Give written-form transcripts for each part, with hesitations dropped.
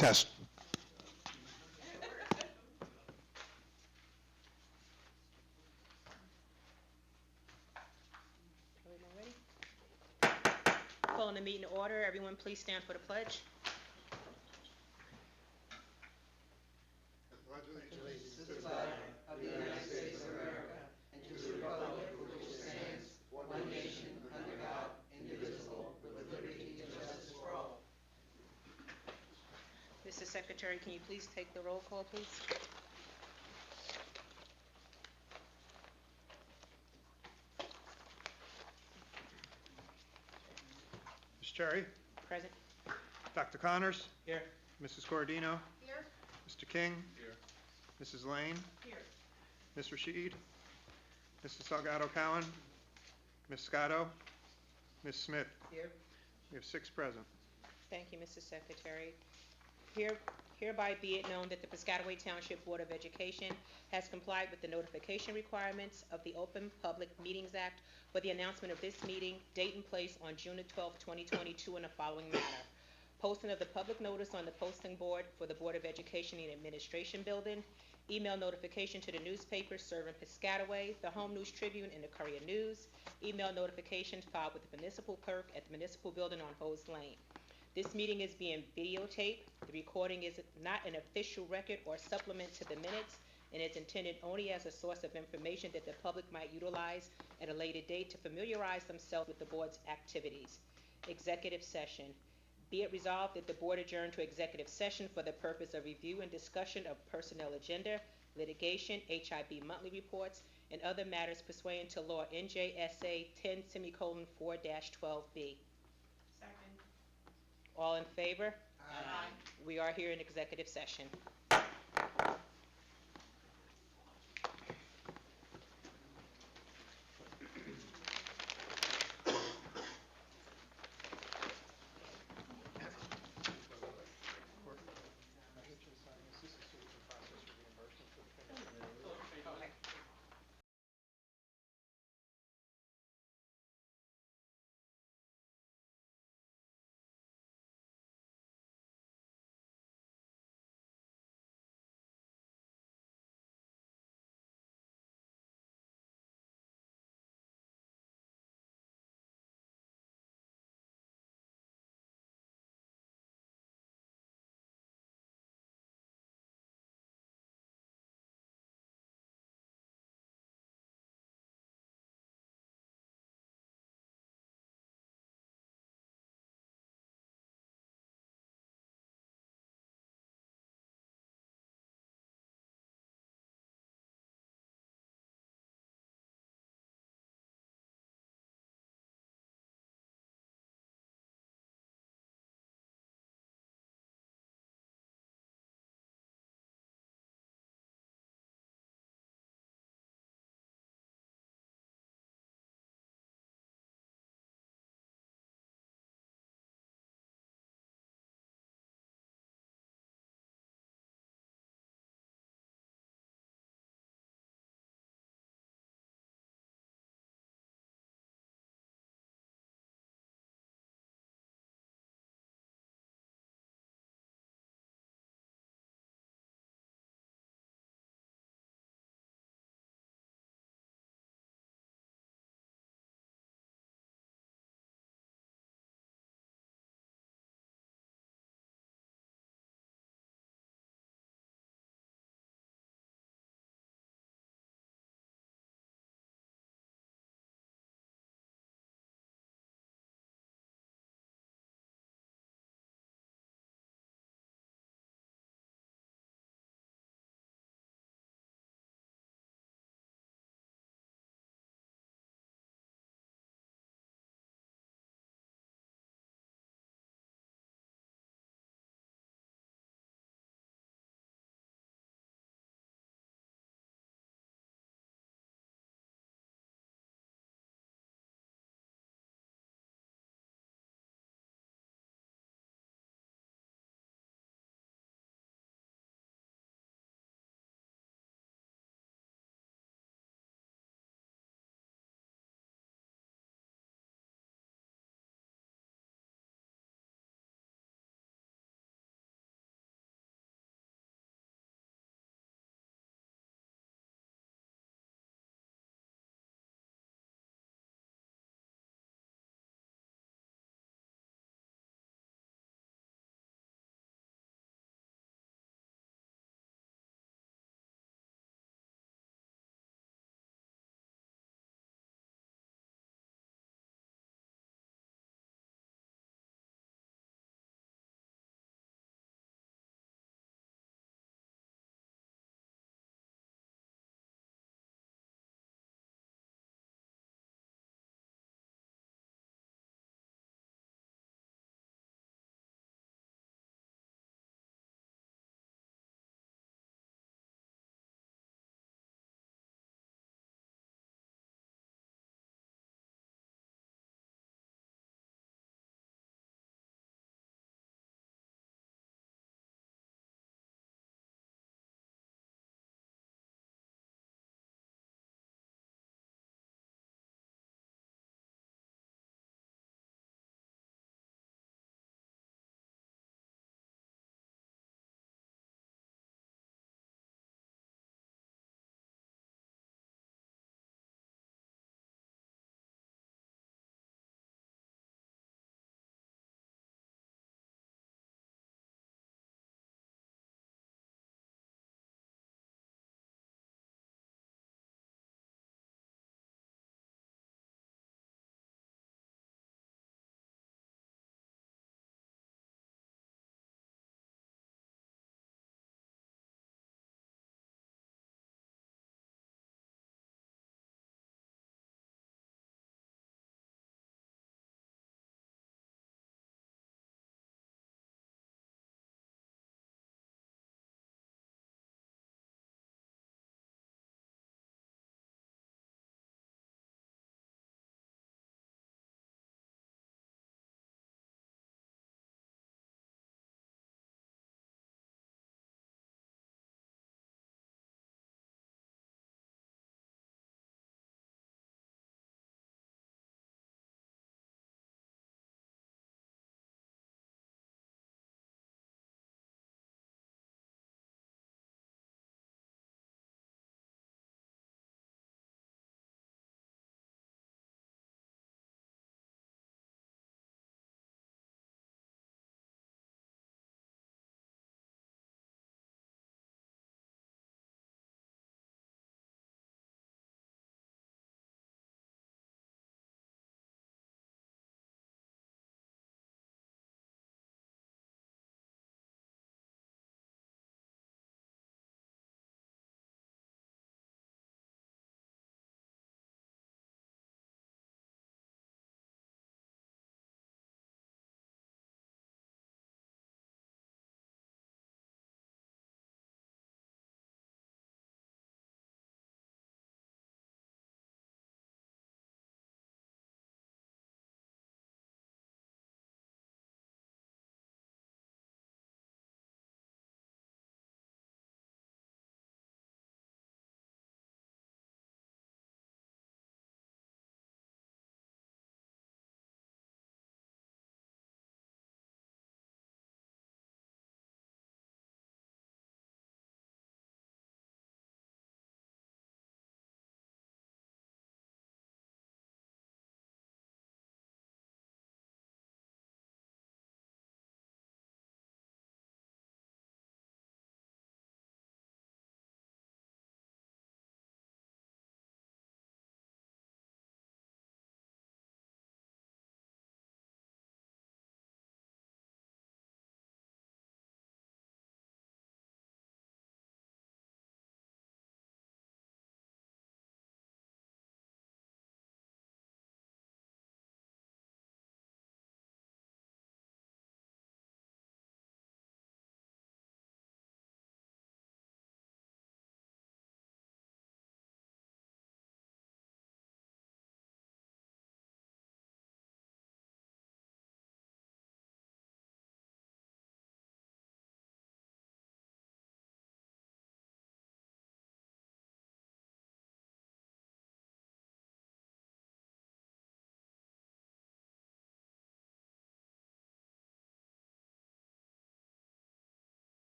Test. Everyone ready? Calling the meeting to order. Everyone please stand for the pledge. Mr. Secretary, can you please take the roll call, please? Ms. Cherry? Present. Dr. Connors? Here. Mrs. Cordino? Here. Mr. King? Here. Mrs. Lane? Here. Ms. Rashid? Mrs. Salgado Cowan? Ms. Scotto? Ms. Smith? Here. We have 6 present. Thank you, Mr. Secretary. Hereby be it known that the Piscataway Township Board of Education has complied with the notification requirements of the Open Public Meetings Act for the announcement of this meeting, date and place on June the 12th, 2022 in the following manner. Posting of the public notice on the posting board for the Board of Education and Administration Building, email notification to the newspapers serving Piscataway, the Home News Tribune, and the Courier News, email notification filed with the municipal clerk at the municipal building on Hose Lane. This meeting is being videotaped. The recording is not an official record or supplement to the minutes and is intended only as a source of information that the public might utilize at a later date to familiarize themselves with the board's activities. Executive session. Be it resolved that the board adjourn to executive session for the purpose of review and discussion of personnel agenda, litigation, HIB monthly reports, and other matters pursuant to law NJSA 10:4-12B. All in favor? Aye. We are here in executive session.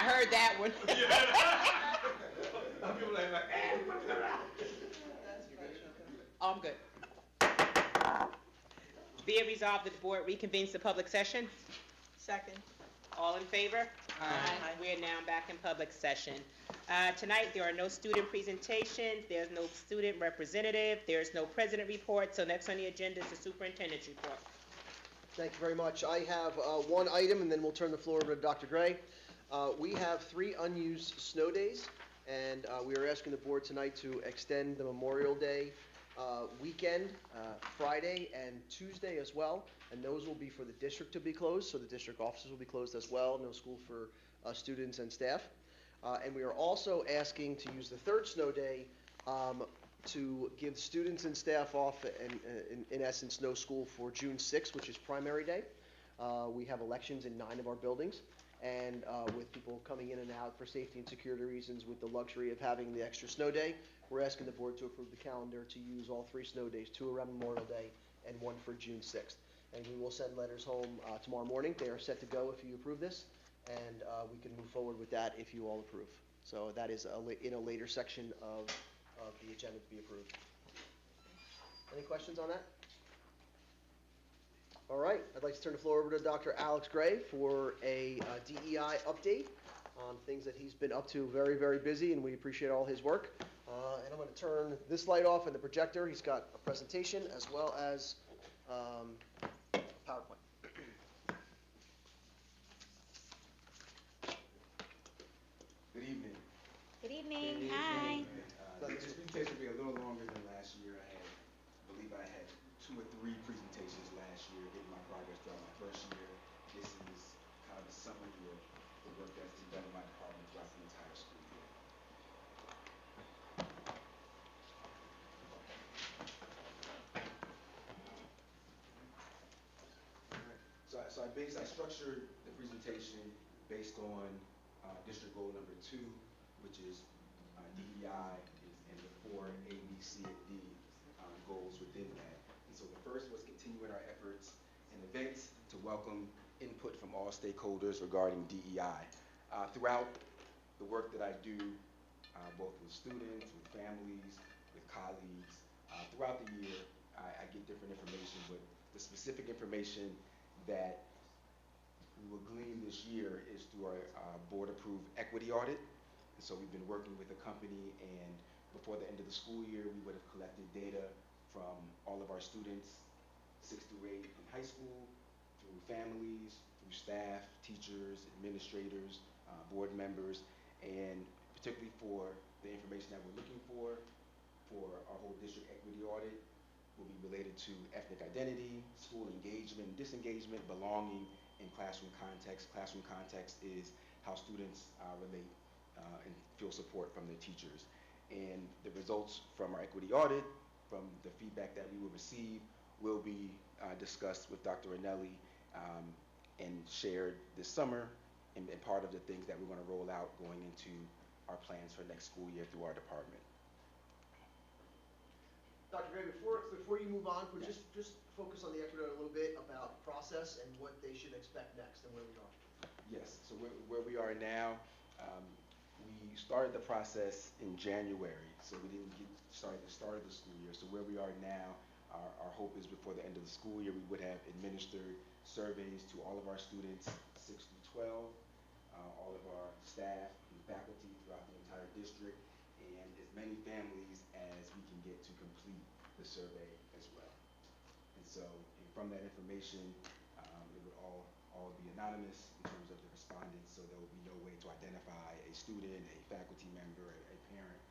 heard that one. People like, hey, I'm good. Be it resolved that the board reconvenes the public session. Second. All in favor? Aye. We are now back in public session. Tonight, there are no student presentations, there's no student representative, there's no president report, so next on the agenda is the superintendent's report. Thank you very much. I have one item, and then we'll turn the floor over to Dr. Gray. We have 3 unused snow days, and we are asking the board tonight to extend the Memorial Day weekend, Friday and Tuesday as well, and those will be for the district to be closed, so the district offices will be closed as well, no school for students and staff. And we are also asking to use the 3rd snow day to give students and staff off, and in essence, no school for June 6th, which is primary day. We have elections in 9 of our buildings, and with people coming in and out for safety and security reasons with the luxury of having the extra snow day, we're asking the board to approve the calendar to use all 3 snow days, 2 around Memorial Day and 1 for June 6th. And we will send letters home tomorrow morning. They are set to go if you approve this, and we can move forward with that if you all approve. So that is in a later section of the agenda to be approved. Any questions on that? All right, I'd like to turn the floor over to Dr. Alex Gray for a DEI update on things that he's been up to. Very, very busy, and we appreciate all his work. And I'm going to turn this light off and the projector. He's got a presentation as well as PowerPoint. Good evening. Good evening. Hi. This presentation will be a little longer than last year. I believe I had 2 or 3 presentations last year, getting my progress throughout my first year. This is kind of a summary of the work that's been done in my department throughout the entire school year. I structured the presentation based on district goal number 2, which is DEI, and the 4 A, B, C, and D goals within that. And so the first was continuing our efforts and events to welcome input from all stakeholders regarding DEI. Throughout the work that I do, both with students, with families, with colleagues, throughout the year, I get different information, but the specific information that we will glean this year is through our board-approved equity audit. And so we've been working with a company, and before the end of the school year, we would have collected data from all of our students, 6th through 8th in high school, through families, through staff, teachers, administrators, board members, and particularly for the information that we're looking for our whole district equity audit will be related to ethnic identity, school engagement, disengagement, belonging, in classroom context. Classroom context is how students relate and feel support from their teachers. And the results from our equity audit, from the feedback that we will receive, will be discussed with Dr. Anelli and shared this summer, and part of the things that we're going to roll out going into our plans for next school year through our department. Dr. Gray, before you move on, could just focus on the equity audit a little bit about process and what they should expect next and where we are. Yes, so where we are now, we started the process in January, so we didn't get started at the start of the school year. So where we are now, our hope is before the end of the school year, we would have administered surveys to all of our students, 6 through 12, all of our staff and faculty throughout the entire district, and as many families as we can get to complete the survey as well. And so from that information, it would all be anonymous in terms of the respondents, so there will be no way to identify a student, a faculty member, a parent.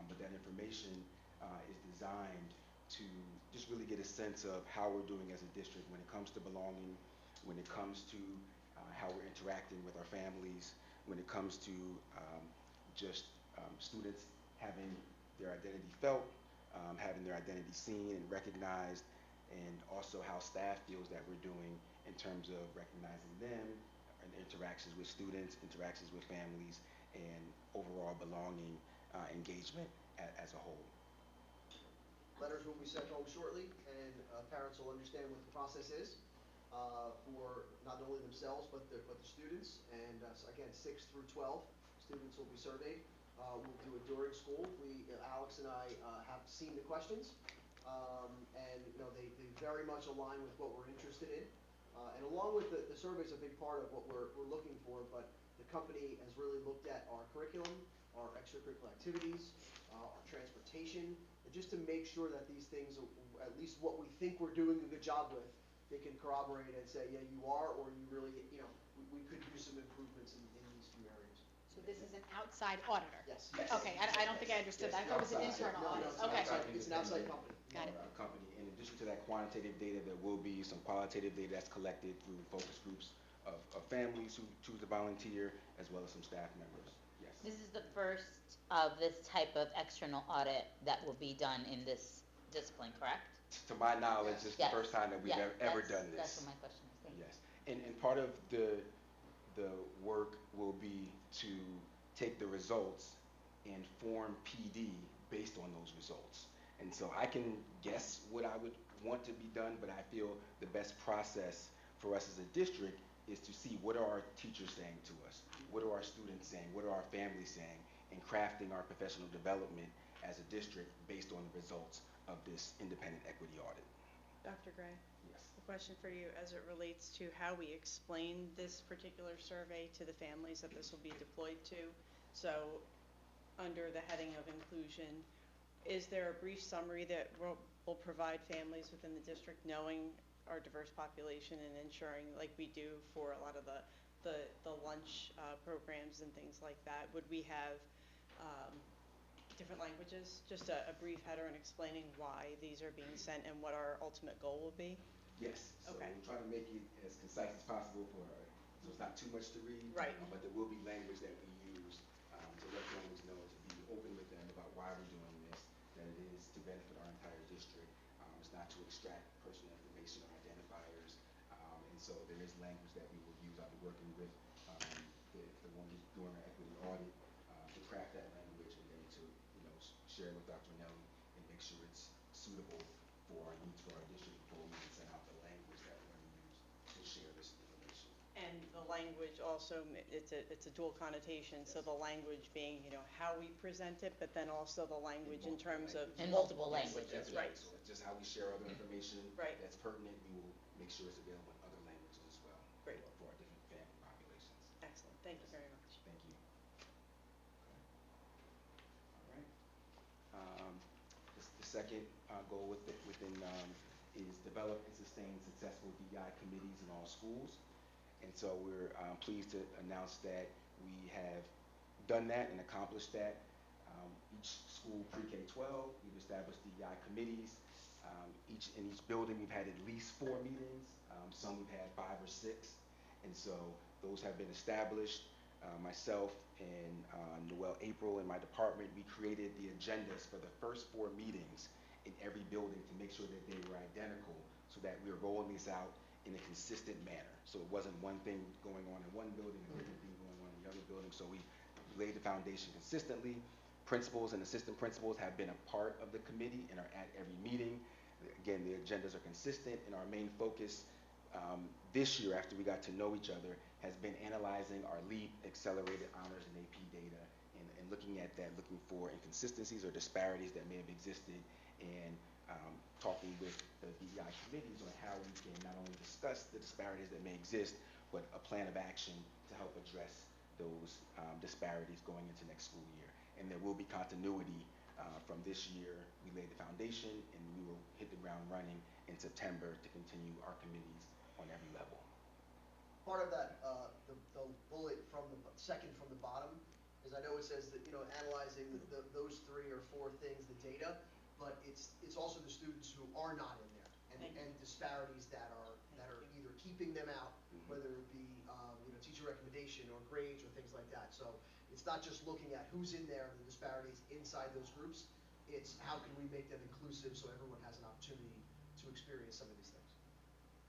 But that information is designed to just really get a sense of how we're doing as a district when it comes to belonging, when it comes to how we're interacting with our families, when it comes to students having their identity felt, having their identity seen and recognized, and also how staff feels that we're doing in terms of recognizing them and interactions with students, interactions with families, and overall belonging, engagement as a whole. Letters will be sent home shortly, and parents will understand what the process is. for not only themselves, but the students. And so again, 6 through 12 students will be surveyed. We'll do it during school. Alex and I have seen the questions, and they very much align with what we're interested in. And along with the survey is a big part of what we're looking for, but the company has really looked at our curriculum, our extracurricular activities, our transportation, and just to make sure that these things, at least what we think we're doing a good job with, they can corroborate and say, yeah, you are, or you really, we could use some improvements in these few areas. So this is an outside auditor? Yes. Okay, I don't think I understood that. I thought it was an internal No, audit. it's an Okay. It's an outside company. Got it. Company. In addition to that quantitative data, there will be some qualitative data that's collected through focus groups of families who choose to volunteer, as well as some staff members. Yes. This is the first of this type of external audit that will be done in this discipline, correct? To my knowledge, it's the Yes. first time that we've Yeah, ever that's- done this. That's what my question is. Thank you. Yes, and part of the work will be to take the results and form PD based on those results. And so I can guess what I would want to be done, but I feel the best process for us as a district is to see what are our teachers saying to us, what are our students saying, what are our families saying, and crafting our professional development as a district based on the results of this independent equity audit. Dr. Gray, Yes. a question for you as it relates to how we explain this particular survey to the families that this will be deployed to. So under the heading of inclusion, is there a brief summary that will provide families within the district knowing our diverse population and ensuring, like we do for a lot of the lunch programs and things like that? Would we have different languages, just a brief header and explaining why these are being sent and what our ultimate goal will be? Yes, so Okay. we'll try to make it as concise as possible so it's not too much to read. Right. But there will be language that we use to let families know, to be open with them about why we're doing this, that it is to benefit our entire district. It's not to extract personal information or identifiers. And so there is language that we will use. I'll be working with the one who's doing our equity audit to craft that language and then to share with Dr. Nelly and make sure it's suitable for our needs for our district before we can send out the language that we're going to use to share this information. And the language also, it's a dual connotation, so the language being, how we present it, but then also the language in terms of. In multiple Yes, languages. that's Right. So it's just how we share other information Right. that's pertinent, we will make sure it's available in other languages as well. Great. For our different family populations. Excellent, thank you very much. Thank you. All right. The second goal within is develop and sustain successful DEI committees in all schools. And so we're pleased to announce that we have done that and accomplished that. Each school pre-K-12, we've established DEI committees. In each building, we've had at least 4 meetings. Some we've had 5 or 6. And so those have been established. Myself and Noelle April in my department, we created the agendas for the first 4 meetings in every building to make sure that they were identical so that we were rolling these out in a consistent manner. So it wasn't one thing going on in one building and another thing going on in the other building. So we laid the foundation consistently. Principals and assistant principals have been a part of the committee and are at every meeting. Again, the agendas are consistent, and our main focus this year, after we got to know each other, has been analyzing our LEAP, accelerated honors, and AP data, and looking at that, looking for inconsistencies or disparities that may have existed, and talking with the DEI committees on how we can not only discuss the disparities that may exist, but a plan of action to help address those disparities going into next school year. And there will be continuity from this year. We laid the foundation, and we will hit the ground running in September to continue our committees on every level. Part of that, the bullet from the second from the bottom, is I know it says that, analyzing those 3 or 4 things, the data, but it's also the students who are not in there, and disparities that are either keeping them out, whether it be teacher recommendation or grades or things like that. So it's not just looking at who's in there, the disparities inside those groups. It's how can we make them inclusive so everyone has an opportunity to experience some of these things.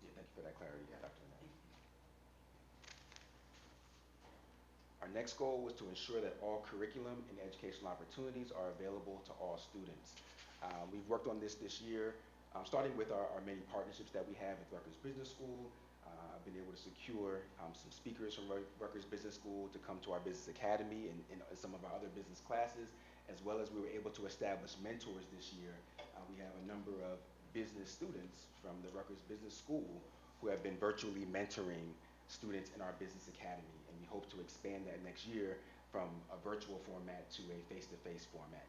Yeah, thank you for that clarity, Dr. Nell. Our next goal was to ensure that all curriculum and educational opportunities are available to all students. We've worked on this year, starting with our many partnerships that we have with Rutgers Business School, I've been able to secure some speakers from Rutgers Business School to come to our Business Academy and some of our other business classes, as well as we were able to establish mentors this year. We have a number of business students from the Rutgers Business School who have been virtually mentoring students in our Business Academy, and we hope to expand that next year from a virtual format to a face-to-face format.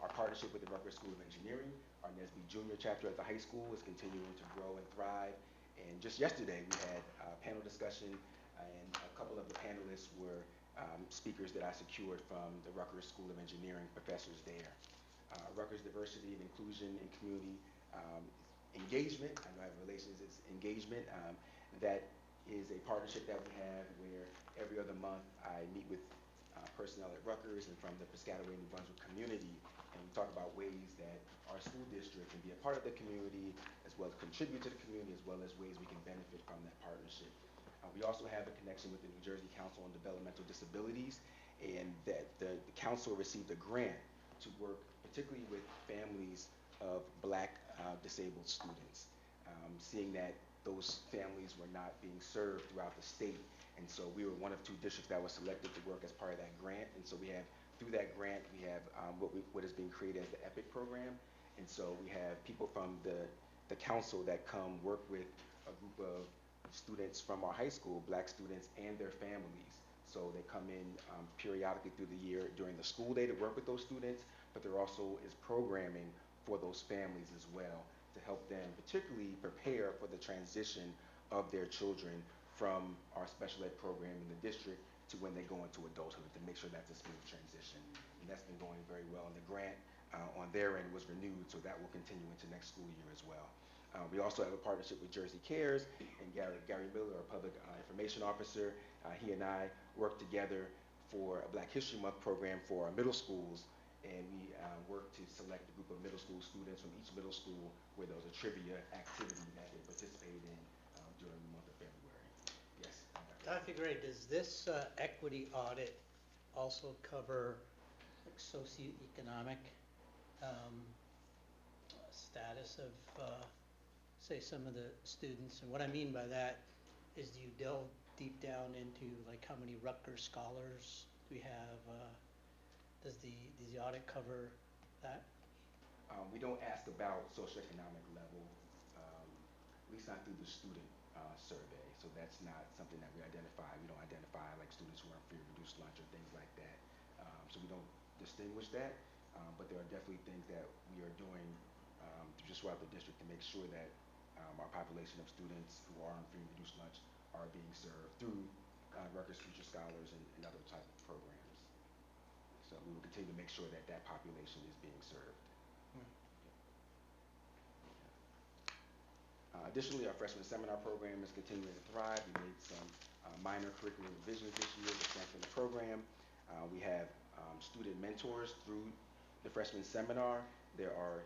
Our partnership with the Rutgers School of Engineering, our NSBE Junior chapter at the high school, is continuing to grow and thrive. And just yesterday, we had a panel discussion, and a couple of the panelists were speakers that I secured from the Rutgers School of Engineering professors there. Rutgers Diversity and Inclusion and Community Engagement, I know I have relations, it's engagement. That is a partnership that we have where every other month I meet with personnel at Rutgers and from the Piscataway New Brunswick community, and we talk about ways that our school district can be a part of the community, as well as contribute to the community, as well as ways we can benefit from that partnership. We also have a connection with the New Jersey Council on Developmental Disabilities, and that the council received a grant to work particularly with families of Black disabled students, seeing that those families were not being served throughout the state. And so we were one of 2 districts that was selected to work as part of that grant. And so we have, through that grant, we have what is being created as the EPIC program. And so we have people from the council that come work with a group of students from our high school, Black students and their families. So they come in periodically through the year during the school day to work with those students, but there also is programming for those families as well to help them particularly prepare for the transition of their children from our special ed program in the district to when they go into adulthood, to make sure that's a smooth transition. And that's been going very well. And the grant on their end was renewed, so that will continue into next school year as well. We also have a partnership with Jersey Cares, and Gary Miller, our public information officer, he and I work together for a Black History Month program for our middle schools, and we work to select a group of middle school students from each middle school where there was a trivia activity that they participated in during the month of February. Yes? Dr. Gray, does this equity audit also cover like socioeconomic status of, say, some of the students? And what I mean by that is, do you delve deep down into like how many Rutgers scholars we have? Does the audit cover that? We don't ask about socioeconomic level, at least not through the student survey. So that's not something that we identify. We don't identify like students who are on free or reduced lunch or things like that. So we don't distinguish that, but there are definitely things that we are doing just throughout the district to make sure that our population of students who are on free and reduced lunch are being served through Rutgers Future Scholars and other type of programs. So we will continue to make sure that that population is being served. Additionally, our freshman seminar program is continuing to thrive. We made some minor curriculum revisions this year to strengthen the program. We have student mentors through the freshman seminar. There are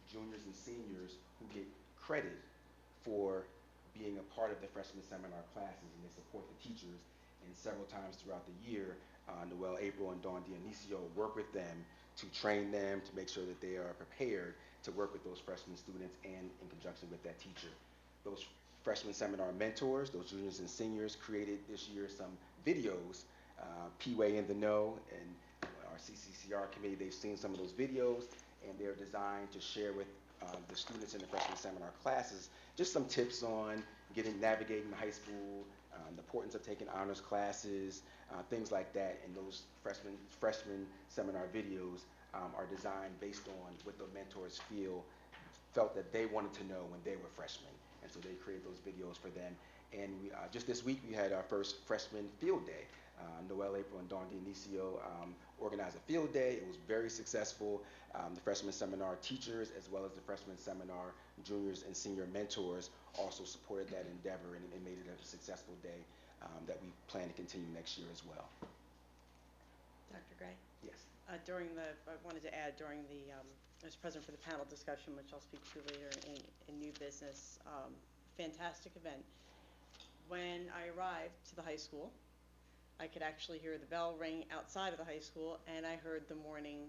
juniors and seniors who get credit for being a part of the freshman seminar classes, and they support the teachers. And several times throughout the year, Noel April and Dawn Dionisio work with them to train them, to make sure that they are prepared to work with those freshman students and in conjunction with that teacher. Those freshman seminar mentors, those juniors and seniors, created this year some videos. P-Way in the Know and our CCCR committee, they've seen some of those videos, and they're designed to share with the students in the freshman seminar classes just some tips on navigating the high school, the importance of taking honors classes, things like that. And those freshman seminar videos are designed based on what the mentors felt that they wanted to know when they were freshmen. And so they created those videos for them. And we, just this week, we had our first freshman field day. Noel April and Dawn Dionisio organized a field day. It was very successful. The freshman seminar teachers, as well as the freshman seminar juniors and senior mentors, also supported that endeavor, and it made it a successful day that we plan to continue next year as well. Dr. Gray? Yes. I wanted to add during the, I was present for the panel discussion, which I'll speak to later in new business. Fantastic event. When I arrived to the high school, I could actually hear the bell ring outside of the high school, and I heard the morning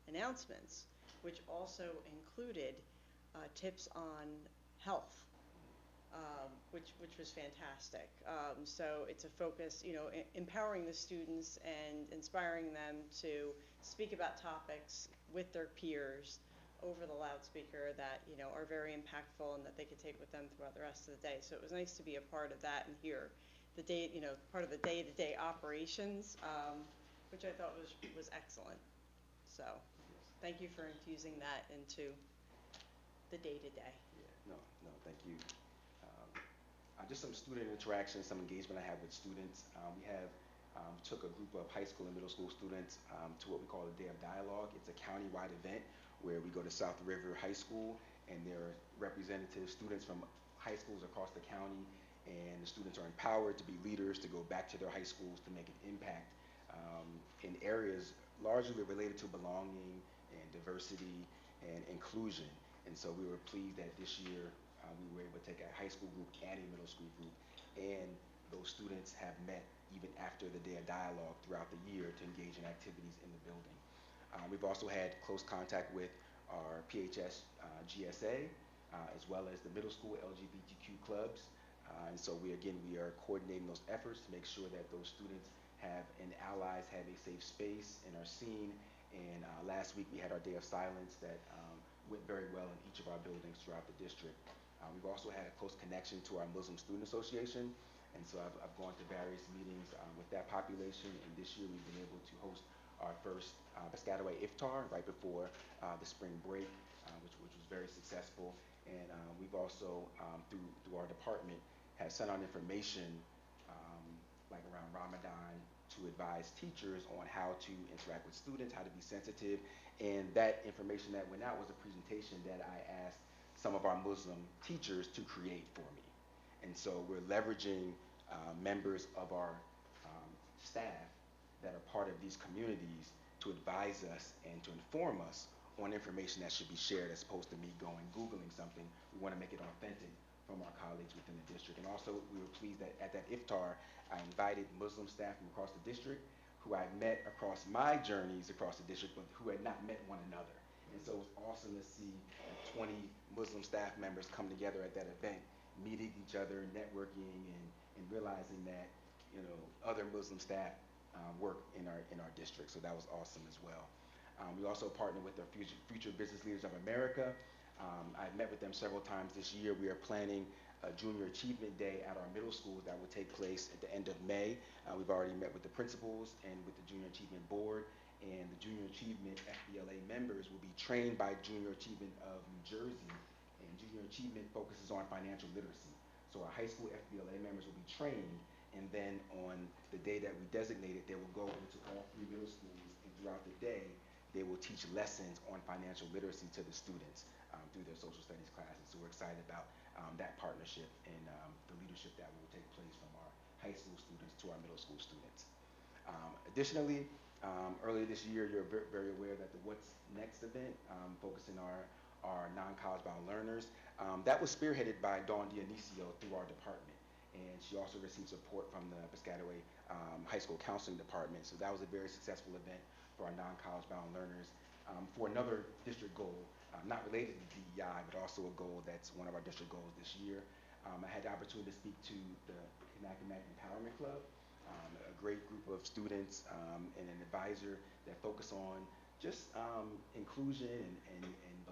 announcements, which also included tips on health. which was fantastic. So it's a focus, empowering the students and inspiring them to speak about topics with their peers over the loudspeaker that, are very impactful and that they could take with them throughout the rest of the day. So it was nice to be a part of that and hear the day, part of the day-to-day operations, which I thought was excellent. So thank you for infusing that into the day-to-day. Yeah, no, thank you. Just some student interaction, some engagement I have with students. We have took a group of high school and middle school students to what we call the Day of Dialogue. It's a county-wide event where we go to South River High School, and there are representative students from high schools across the county, and the students are empowered to be leaders, to go back to their high schools to make an impact in areas largely related to belonging and diversity and inclusion. And so we were pleased that this year we were able to take a high school group and a middle school group, and those students have met even after the Day of Dialogue throughout the year to engage in activities in the building. We've also had close contact with our PHS GSA, as well as the middle school LGBTQ clubs. And so we are coordinating those efforts to make sure that those students and allies have a safe space and are seen. And last week we had our Day of Silence that went very well in each of our buildings throughout the district. We've also had a close connection to our Muslim Student Association, and so I've gone to various meetings with that population, and this year we've been able to host our first Piscataway Iftar right before the spring break, which was very successful. And we've also, through our department, have sent out information like around Ramadan to advise teachers on how to interact with students, how to be sensitive, and that information that went out was a presentation that I asked some of our Muslim teachers to create for me. And so we're leveraging members of our staff that are part of these communities to advise us and to inform us on information that should be shared, as opposed to me going Googling something. We want to make it authentic from our colleagues within the district. And also we were pleased that at that Iftar, I invited Muslim staff from across the district who I met across my journeys across the district, but who had not met one another. And so it was awesome to see 20 Muslim staff members come together at that event, meeting each other, networking, and realizing that other Muslim staff work in our district. So that was awesome as well. We also partnered with the Future Business Leaders of America. I've met with them several times this year. We are planning a Junior Achievement Day at our middle schools that will take place at the end of May. We've already met with the principals and with the Junior Achievement Board. And the Junior Achievement FBLA members will be trained by Junior Achievement of New Jersey, and Junior Achievement focuses on financial literacy. So our high school FBLA members will be trained, and then on the day that we designated, they will go into all 3 middle schools, and throughout the day, they will teach lessons on financial literacy to the students through their social studies classes. So we're excited about that partnership and the leadership that will take place from our high school students to our middle school students. Additionally, earlier this year, you're very aware that the What's Next event, focusing our non-college bound learners, that was spearheaded by Dawn Dionisio through our department. And she also received support from the Piscataway High School Counseling Department. So that was a very successful event for our non-college bound learners. For another district goal, not related to DEI, but also a goal that's one of our district goals this year, I had the opportunity to speak to the Kanakamak Empowerment Club, a great group of students and an advisor that focus on just inclusion and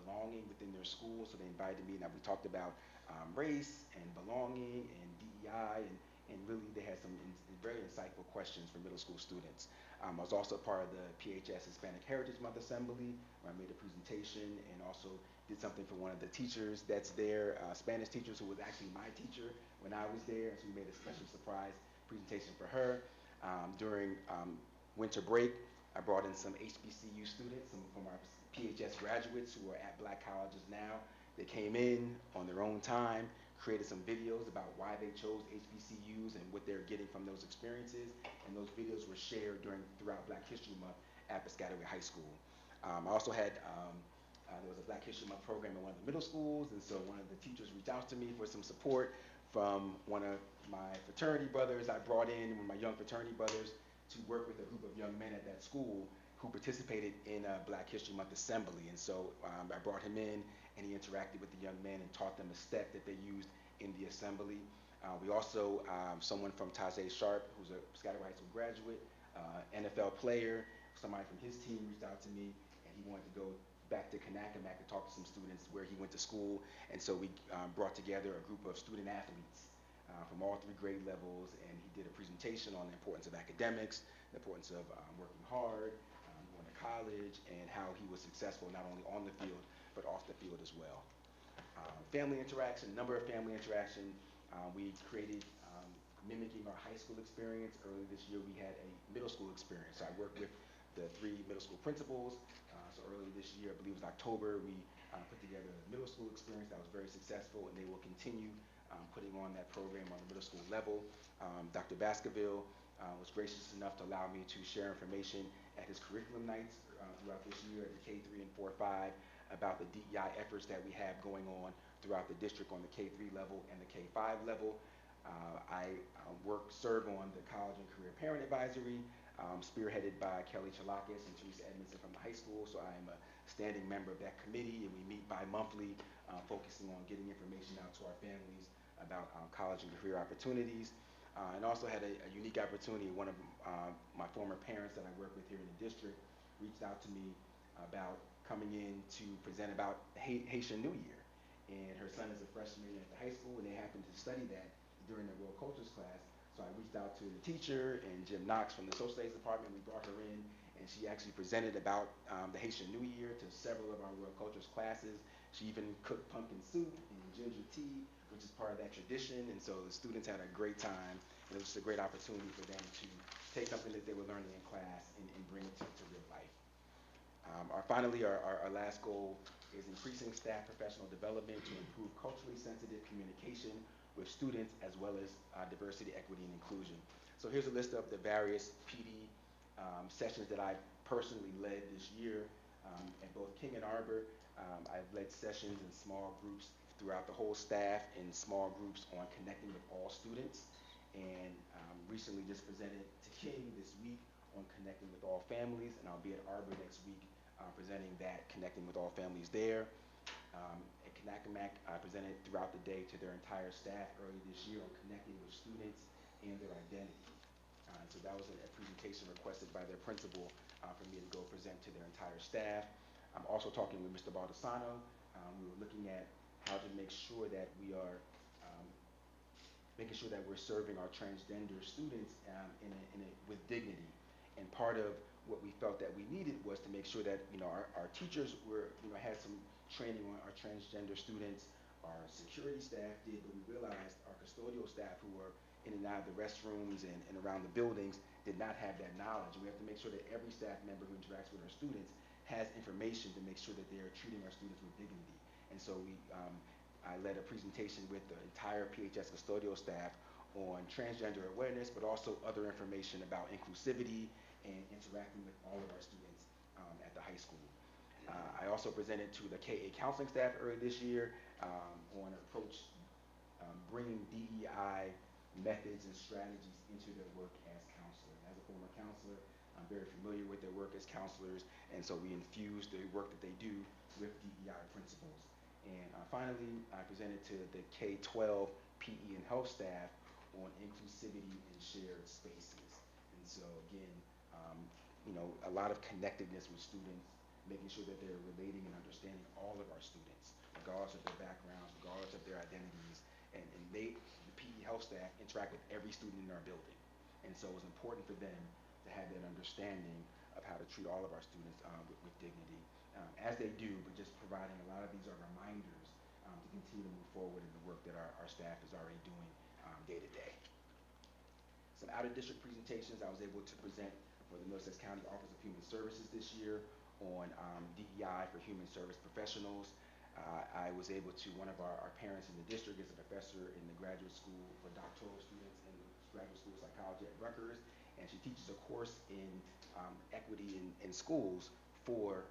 belonging within their school. So they invited me, and we talked about race and belonging and DEI, and really they had some very insightful questions for middle school students. I was also part of the PHS Hispanic Heritage Month Assembly, where I made a presentation and also did something for one of the teachers that's there, Spanish teachers, who was actually my teacher when I was there. So we made a special surprise presentation for her. During winter break, I brought in some HBCU students, some from our PHS graduates who are at Black colleges now. They came in on their own time, created some videos about why they chose HBCUs and what they're getting from those experiences, and those videos were shared throughout Black History Month at Piscataway High School. I also had, there was a Black History Month program in one of the middle schools, and so one of the teachers reached out to me for some support from one of my fraternity brothers. I brought in one of my young fraternity brothers to work with a group of young men at that school who participated in a Black History Month assembly. And so I brought him in, and he interacted with the young men and taught them a step that they used in the assembly. We also, someone from Tajay Sharp, who's a Piscataway High School graduate, NFL player, somebody from his team reached out to me, and he wanted to go back to Kanakamak to talk to some students where he went to school, and so we brought together a group of student athletes from all 3 grade levels, and he did a presentation on the importance of academics, the importance of working hard, going to college, and how he was successful not only on the field, but off the field as well. Family interaction, number of family interaction, we created mimicking our high school experience. Earlier this year, we had a middle school experience. I worked with the 3 middle school principals. So earlier this year, I believe it was October, we put together a middle school experience that was very successful, and they will continue putting on that program on the middle school level. Dr. Baskerville was gracious enough to allow me to share information at his curriculum nights throughout this year at the K3 and 4-5 about the DEI efforts that we have going on throughout the district on the K3 level and the K5 level. I serve on the College and Career Parent Advisory, spearheaded by Kelly Chalakis and Teresa Edmondson from the high school. So I am a standing member of that committee, and we meet bi-monthly, focusing on getting information out to our families about college and career opportunities. And also had a unique opportunity. One of my former parents that I work with here in the district reached out to me about coming in to present about Haitian New Year. And her son is a freshman at the high school, and they happened to study that during the World Cultures class. So I reached out to the teacher and Jim Knox from the social studies department. We brought her in, and she actually presented about the Haitian New Year to several of our World Cultures classes. She even cooked pumpkin soup and ginger tea, which is part of that tradition. And so the students had a great time. And it was a great opportunity for them to take something that they were learning in class and bring it to real life. Finally, our last goal is increasing staff professional development to improve culturally sensitive communication with students, as well as diversity, equity, and inclusion. So here's a list of the various PD sessions that I personally led this year. At both King and Arbor, I've led sessions in small groups throughout the whole staff, in small groups on connecting with all students. And recently just presented to King this week on connecting with all families, and I'll be at Arbor next week presenting that, connecting with all families there. At Kanakamak, I presented throughout the day to their entire staff early this year on connecting with students and their identity. So that was a presentation requested by their principal for me to go present to their entire staff. I'm also talking with Mr. Baldessano. We were looking at how to make sure that we are making sure that we're serving our transgender students with dignity. And part of what we felt that we needed was to make sure that our teachers had some training on our transgender students. Our security staff did, but we realized our custodial staff who were in and out of the restrooms and around the buildings did not have that knowledge. We have to make sure that every staff member who interacts with our students has information to make sure that they are treating our students with dignity. And so I led a presentation with the entire PHS custodial staff on transgender awareness, but also other information about inclusivity and interacting with all of our students at the high school. I also presented to the KA counseling staff earlier this year on an approach bringing DEI methods and strategies into their work as counselors. As a former counselor, I'm very familiar with their work as counselors, and so we infuse the work that they do with DEI principles. And finally, I presented to the K-12 PE and health staff on inclusivity in shared spaces. And so again, a lot of connectedness with students, making sure that they're relating and understanding all of our students, regardless of their backgrounds, regardless of their identities. And the PE health staff interact with every student in our building. And so it was important for them to have that understanding of how to treat all of our students with dignity, as they do, but just providing a lot of these are reminders to continue to move forward in the work that our staff is already doing day to day. Some out-of-district presentations I was able to present for the Middlesex County Office of Human Services this year on DEI for human service professionals. I was able to, one of our parents in the district is a professor in the graduate school for doctoral students in the graduate school of psychology at Rutgers, and she teaches a course in equity in schools for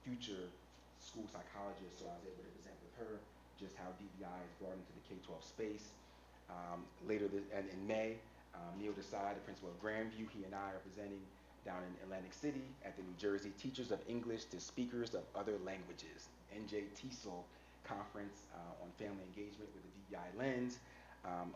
future school psychologists. So I was able to present with her just how DEI is brought into the K-12 space. Later in May, Neil Desai, the principal of Grandview, he and I are presenting down in Atlantic City at the New Jersey Teachers of English to Speakers of Other Languages, NJ TESOL conference on family engagement with the DEI lens.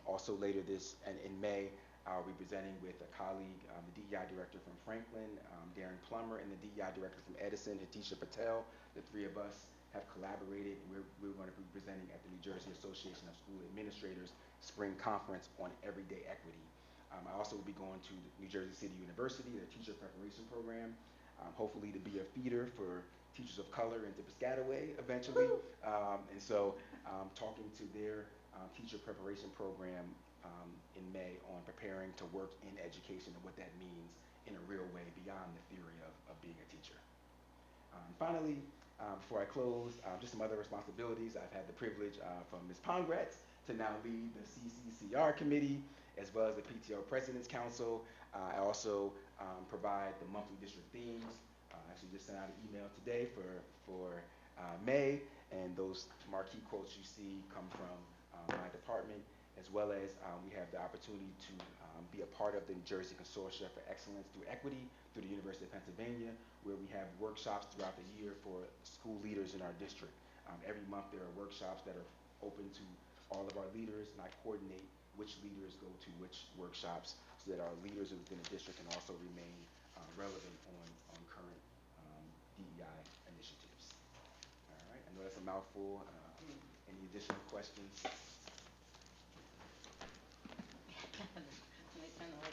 Also later in May, I'll be presenting with a colleague, the DEI director from Franklin, Darren Plummer, and the DEI director from Edison, Hatisha Patel. The three of us have collaborated. We're going to be presenting at the New Jersey Association of School Administrators Spring Conference on Everyday Equity. I also will be going to the New Jersey City University, their teacher preparation program, hopefully to be a feeder for teachers of color into Piscataway eventually. And so talking to their teacher preparation program in May on preparing to work in education and what that means in a real way beyond the theory of being a teacher. Finally, before I close, just some other responsibilities. I've had the privilege from Ms. Pongratz to now lead the CCCR committee as well as the PTO President's Council. I also provide the monthly district themes. I actually just sent out an email today for May, and those marquee quotes you see come from my department, as well as we have the opportunity to be a part of the New Jersey Consortia for Excellence Through Equity through the University of Pennsylvania, where we have workshops throughout the year for school leaders in our district. Every month there are workshops that are open to all of our leaders, and I coordinate which leaders go to which workshops so that our leaders within the district can also remain relevant on current DEI initiatives. All right, I know that's a mouthful. Any additional questions? Let me turn the light on.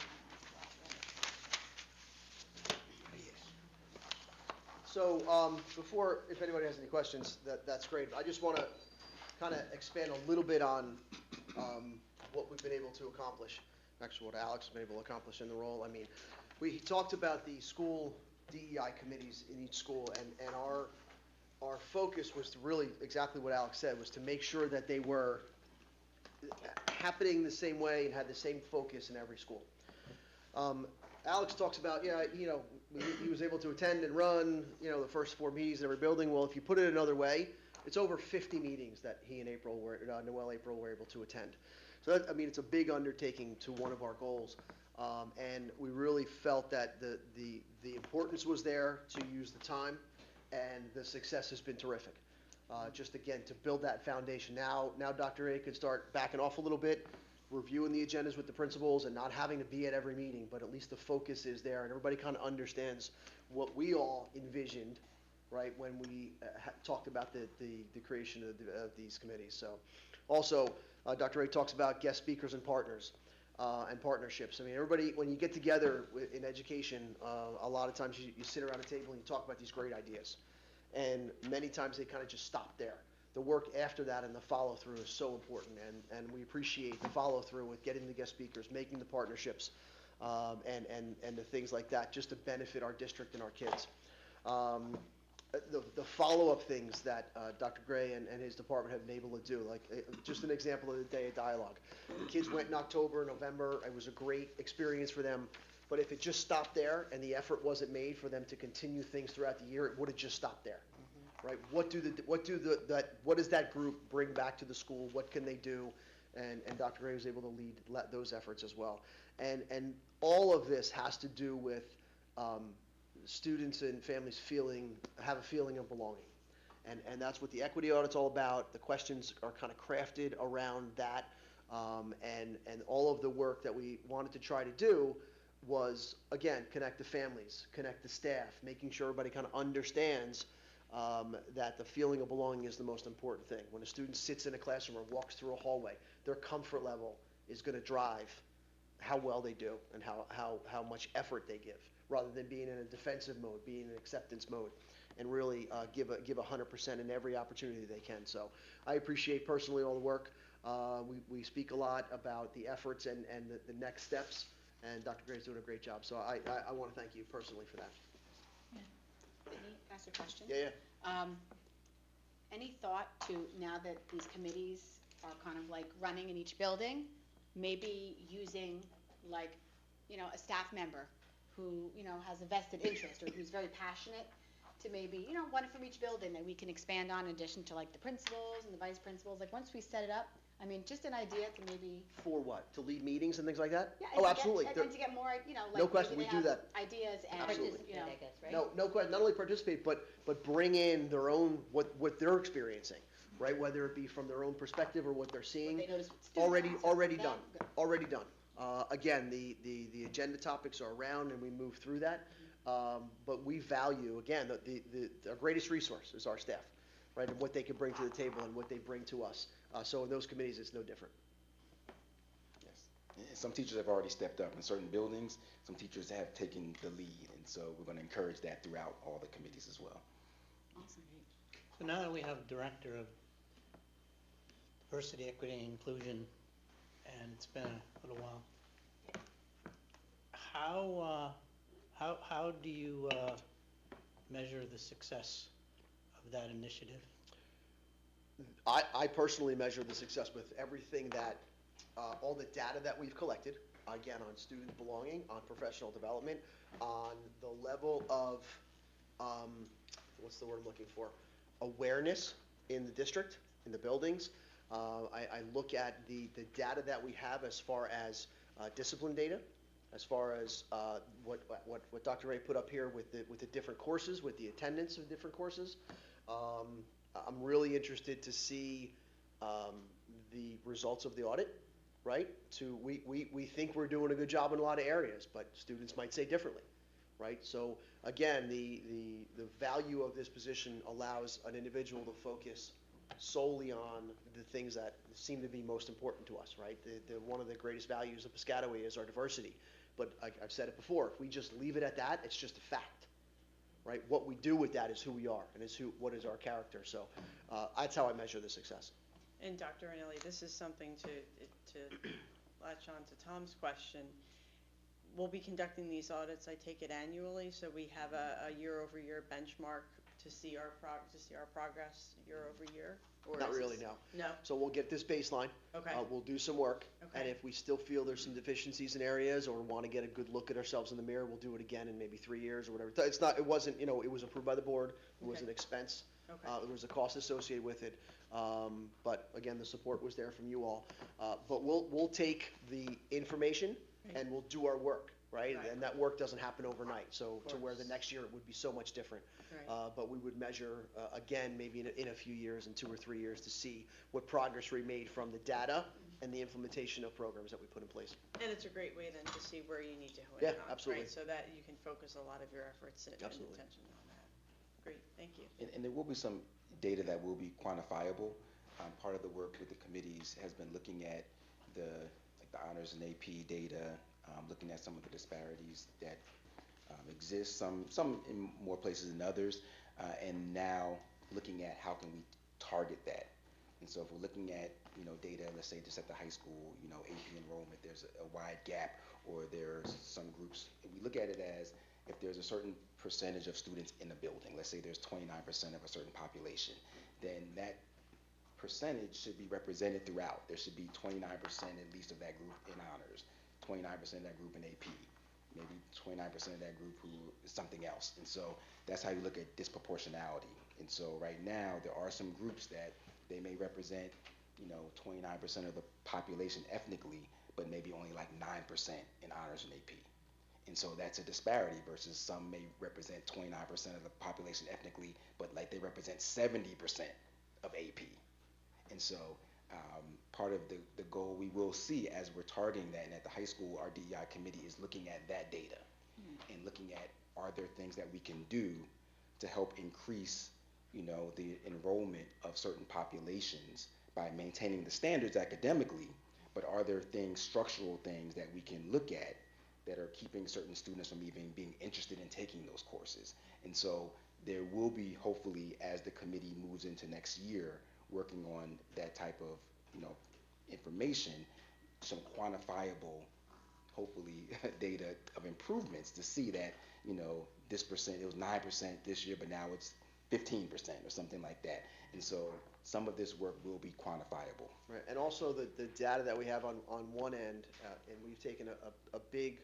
So before, if anybody has any questions, that's great. I just want to kind of expand a little bit on what we've been able to accomplish, actually what Alex has been able to accomplish in the role. I mean, we talked about the school DEI committees in each school, and our focus was to really, exactly what Alex said, was to make sure that they were happening the same way and had the same focus in every school. Alex talks about, he was able to attend and run, the first 4 meetings in every building. Well, if you put it another way, it's over 50 meetings that he and Noel April were able to attend. So that, it's a big undertaking to one of our goals. And we really felt that the importance was there to use the time, and the success has been terrific. Just again, to build that foundation. Now Dr. A could start backing off a little bit, reviewing the agendas with the principals and not having to be at every meeting, but at least the focus is there and everybody kind of understands what we all envisioned, right, when we talked about the creation of these committees. So also, Dr. A talks about guest speakers and partners and partnerships. Everybody, when you get together in education, a lot of times you sit around a table and you talk about these great ideas. And many times they kind of just stop there. The work after that and the follow-through is so important, and we appreciate the follow-through with getting the guest speakers, making the partnerships, and the things like that, just to benefit our district and our kids. The follow-up things that Dr. Gray and his department have been able to do, like just an example of the Day of Dialogue. The kids went in October, November. It was a great experience for them. But if it just stopped there and the effort wasn't made for them to continue things throughout the year, it would have just stopped there. Right? What does that group bring back to the school? What can they do? And Dr. Gray was able to lead those efforts as well. And all of this has to do with students and families have a feeling of belonging. And that's what the equity audit's all about. The questions are kind of crafted around that. And all of the work that we wanted to try to do was, again, connect the families, connect the staff, making sure everybody kind of understands that the feeling of belonging is the most important thing. When a student sits in a classroom or walks through a hallway, their comfort level is going to drive how well they do and how much effort they give, rather than being in a defensive mode, being in an acceptance mode, and really give 100% in every opportunity they can. So I appreciate personally all the work. We speak a lot about the efforts and the next steps, and Dr. Gray's doing a great job. So I want to thank you personally for that. Can I ask a question? Yeah. Any thought to, now that these committees are kind of like running in each building, maybe using a staff member who, has a vested interest or who's very passionate to maybe, one from each building that we can expand on in addition to the principals and the vice principals. Once we set it up, just an idea to maybe. For what? To lead meetings and things like that? Yeah. Oh, absolutely. And to get more, no question, we do that. Ideas and, Absolutely. I guess, right? No question. Not only participate, but bring in their own, what they're experiencing, right? Whether it be from their own perspective or what they're seeing. They notice with student Already, council. already That- done, good. already done. Again, the agenda topics are around and we move through that. But we value, again, our greatest resource is our staff, right? And what they can bring to the table and what they bring to us. So in those committees, it's no different. Yes. And some teachers have already stepped up in certain buildings. Some teachers have taken the lead, and so we're going to encourage that throughout all the committees as well. Awesome. So now that we have a director of diversity, equity, and inclusion, and it's been a little while, how do you measure the success of that initiative? I personally measure the success with everything that, all the data that we've collected, again, on student belonging, on professional development, on the level of, what's the word I'm looking for? Awareness in the district, in the buildings. I look at the data that we have as far as discipline data, as far as what Dr. Ray put up here with the different courses, with the attendance of different courses. I'm really interested to see the results of the audit, right? We think we're doing a good job in a lot of areas, but students might say differently, right? So again, the value of this position allows an individual to focus solely on the things that seem to be most important to us, right? One of the greatest values of Piscataway is our diversity. But I've said it before, if we just leave it at that, it's just a fact, right? What we do with that is who we are and what is our character. So that's how I measure the success. And Dr. Anelli, this is something to latch on to Tom's question. We'll be conducting these audits, I take it annually, so we have a year-over-year benchmark to see our progress year-over-year? Or Not is really, this- no. No? So we'll get this baseline. Okay. We'll do some work. And Okay. if we still feel there's some deficiencies in areas or want to get a good look at ourselves in the mirror, we'll do it again in maybe 3 years or whatever. It wasn't, it was approved by the board. It was Okay. an expense. Okay. There was a cost associated with it. But again, the support was there from you all. But we'll take the information and we'll do our work, right? Right. And that work doesn't happen overnight. So Of to where the course. next year it would be so much different. Right. But we would measure, again, maybe in a few years, in 2 or 3 years, to see what progress we made from the data and the implementation of programs that we put in place. And it's a great way then to see where you need to hone Yeah, in on, absolutely. right? So that you can focus a lot of your efforts and Absolutely. attention on that. Great, thank you. And there will be some data that will be quantifiable. Part of the work with the committees has been looking at the honors and AP data, looking at some of the disparities that exist, some in more places than others, and now looking at how can we target that. And so if we're looking at, data, let's say just at the high school, AP enrollment, there's a wide gap, or there's some groups, we look at it as if there's a certain percentage of students in a building, let's say there's 29% of a certain population, then that percentage should be represented throughout. There should be 29% at least of that group in honors, 29% of that group in AP, maybe 29% of that group who is something else. And so that's how you look at disproportionality. And so right now, there are some groups that they may represent, 29% of the population ethnically, but maybe only like 9% in honors and AP. And so that's a disparity versus some may represent 29% of the population ethnically, but like they represent 70% of AP. And so part of the goal we will see as we're targeting that, and at the high school, our DEI committee is looking at that data and looking at, are there things that we can do to help increase, the enrollment of certain populations by maintaining the standards academically, but are there things, structural things that we can look at that are keeping certain students from even being interested in taking those courses? And so there will be, hopefully, as the committee moves into next year, working on that type of, information, some quantifiable, hopefully, data of improvements to see that, this percent, it was 9% this year, but now it's 15% or something like that. And so some of this work will be quantifiable. Right, and also the data that we have on one end, and we've taken a big,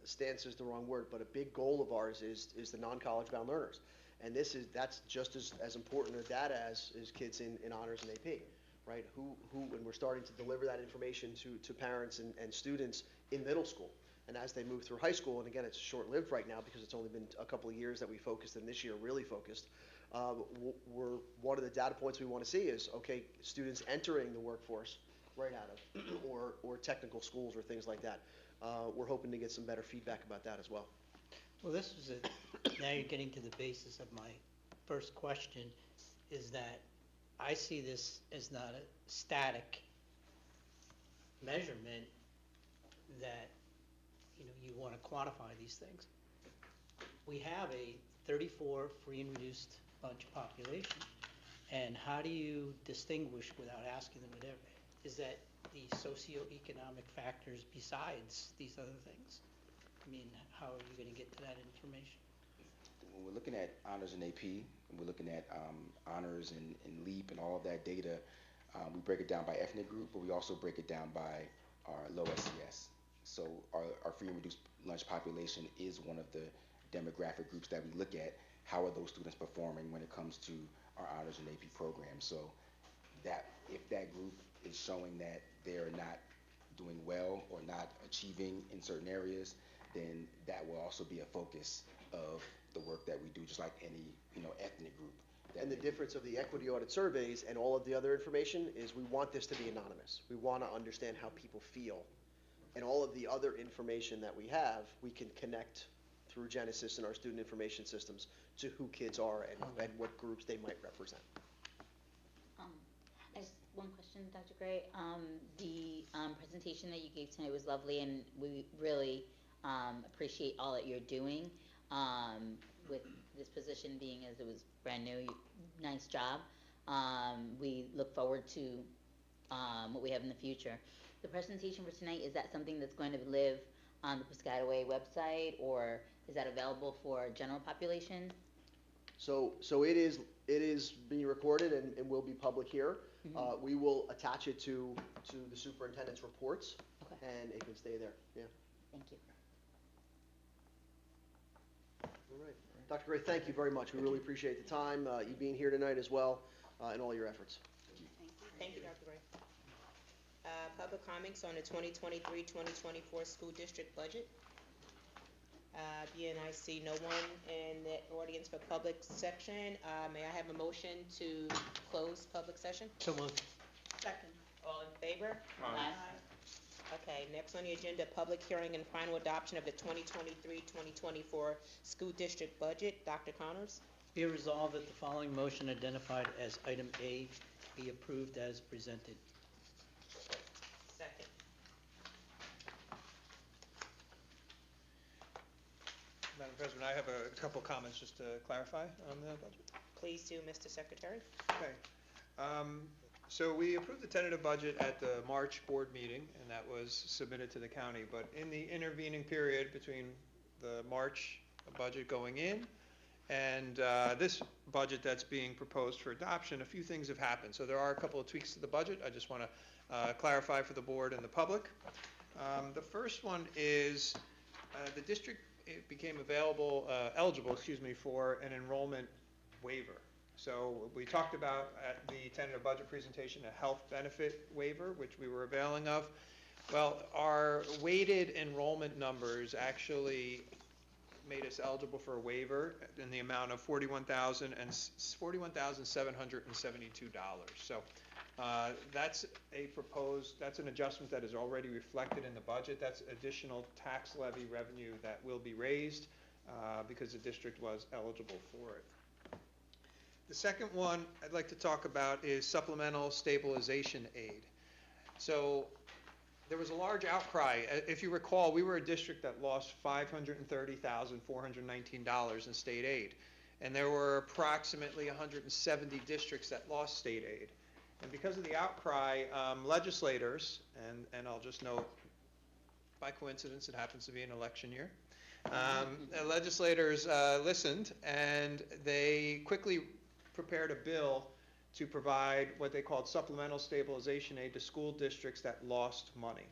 stance is the wrong word, but a big goal of ours is the non-college bound learners. And that's just as important a data as kids in honors and AP, right? And we're starting to deliver that information to parents and students in middle school. And as they move through high school, and again, it's short-lived right now because it's only been a couple of years that we focused, and this year really focused, one of the data points we want to see is, okay, students entering the workforce right out of, or technical schools or things like that. We're hoping to get some better feedback about that as well. Well, this is now you're getting to the basis of my first question, is that I see this as not a static measurement that, you want to quantify these things. We have a 34 free and reduced lunch population, and how do you distinguish without asking them whatever? Is that the socioeconomic factors besides these other things? I mean, how are you going to get to that information? When we're looking at honors and AP, and we're looking at honors and LEAP and all of that data, we break it down by ethnic group, but we also break it down by our low SES. So our free and reduced lunch population is one of the demographic groups that we look at. How are those students performing when it comes to our honors and AP programs? So that if that group is showing that they're not doing well or not achieving in certain areas, then that will also be a focus of the work that we do, just like any ethnic group. And the difference of the equity audit surveys and all of the other information is we want this to be anonymous. We want to understand how people feel. And all of the other information that we have, we can connect through Genesis and our student information systems to who kids are and what groups they might represent. I just, one question, Dr. Gray. The presentation that you gave tonight was lovely, and we really appreciate all that you're doing with this position being as it was brand new. Nice job. We look forward to what we have in the future. The presentation for tonight, is that something that's going to live on the Piscataway website, or is that available for general population? So it is being recorded and will be public here. Mm-hmm. We will attach it to the superintendent's reports, Okay. and it can stay there. Yeah. Thank you. All right. Dr. Gray, thank you very much. We really appreciate the time, you being here tonight as well, and all your efforts. Thank you, Dr. Gray. Public comments on the 2023-2024 school district budget. Again, I see no one in the audience for public section. May I have a motion to close public session? So moved. Second. All in favor? Aye. Okay, next on the agenda, public hearing and final adoption of the 2023-2024 school district budget. Dr. Connors? Be it resolved that the following motion identified as item A be approved as presented. Second. Madam President, I have a couple comments just to clarify on the budget. Please do, Mr. Secretary. Okay. So we approved the tentative budget at the March board meeting, and that was submitted to the county. But in the intervening period between the March budget going in and this budget that's being proposed for adoption, a few things have happened. So there are a couple of tweaks to the budget. I just want to clarify for the board and the public. The first one is the district became eligible for an enrollment waiver. So we talked about at the tentative budget presentation a health benefit waiver, which we were availing of. Well, our weighted enrollment numbers actually made us eligible for a waiver in the amount of $41,772. So that's an adjustment that is already reflected in the budget. That's additional tax levy revenue that will be raised because the district was eligible for it. The second one I'd like to talk about is supplemental stabilization aid. So there was a large outcry. If you recall, we were a district that lost $530,419 in state aid. And there were approximately 170 districts that lost state aid. And because of the outcry, legislators, and I'll just note, by coincidence, it happens to be an election year, legislators listened, and they quickly prepared a bill to provide what they called supplemental stabilization aid to school districts that lost money.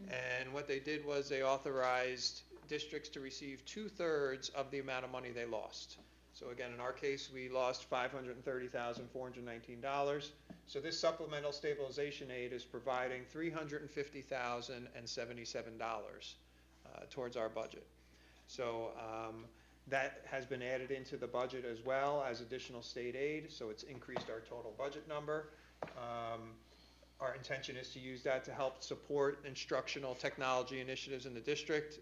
And what they did was they authorized districts to receive 2/3 of the amount of money they lost. So again, in our case, we lost $530,419. So this supplemental stabilization aid is providing $350,077 towards our budget. So that has been added into the budget as well as additional state aid, so it's increased our total budget number. Our intention is to use that to help support instructional technology initiatives in the district.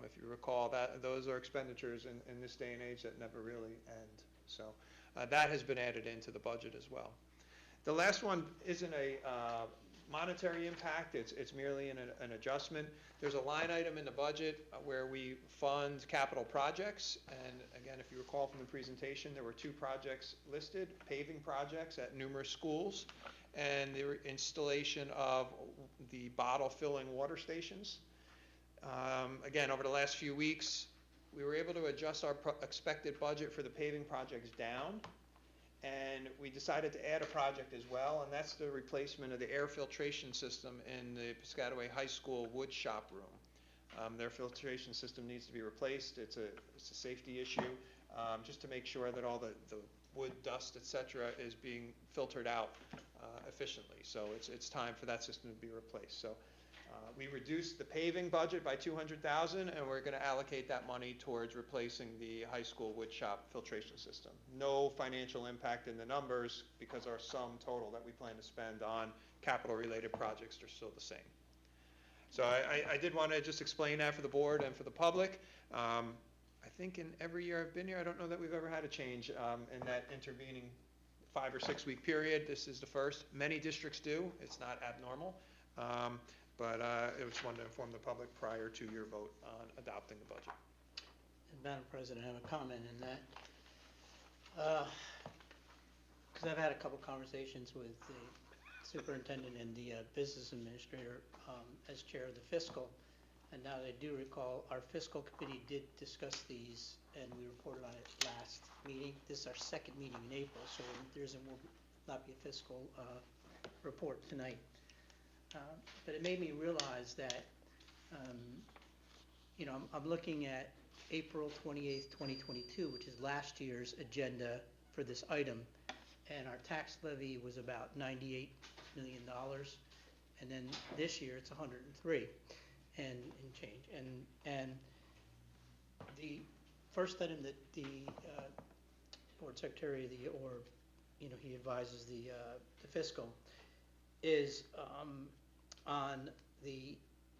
If you recall, those are expenditures in this day and age that never really end. So that has been added into the budget as well. The last one isn't a monetary impact, it's merely an adjustment. There's a line item in the budget where we fund capital projects, and again, if you recall from the presentation, there were 2 projects listed, paving projects at numerous schools, and the installation of the bottle filling water stations. Again, over the last few weeks, we were able to adjust our expected budget for the paving projects down, and we decided to add a project as well, and that's the replacement of the air filtration system in the Piscataway High School wood shop room. Their filtration system needs to be replaced. It's a safety issue, just to make sure that all the wood dust, etc., is being filtered out efficiently. So it's time for that system to be replaced. So we reduced the paving budget by $200,000, and we're going to allocate that money towards replacing the high school wood shop filtration system. No financial impact in the numbers because our sum total that we plan to spend on capital-related projects are still the same. So I did want to just explain that for the board and for the public. I think in every year I've been here, I don't know that we've ever had a change in that intervening 5 or 6 week period. This is the first. Many districts do. It's not abnormal. But I just wanted to inform the public prior to your vote on adopting the budget. And Madam President, I have a comment in that. Because I've had a couple conversations with the superintendent and the business administrator as chair of the fiscal. And now I do recall our fiscal committee did discuss these, and we reported on it last meeting. This is our second meeting in April, so there will not be a fiscal report tonight. But it made me realize that, I'm looking at April 28th, 2022, which is last year's agenda for this item, and our tax levy was about $98 million, and then this year it's 103 and change. And the first item that the board secretary, he advises the fiscal, is on the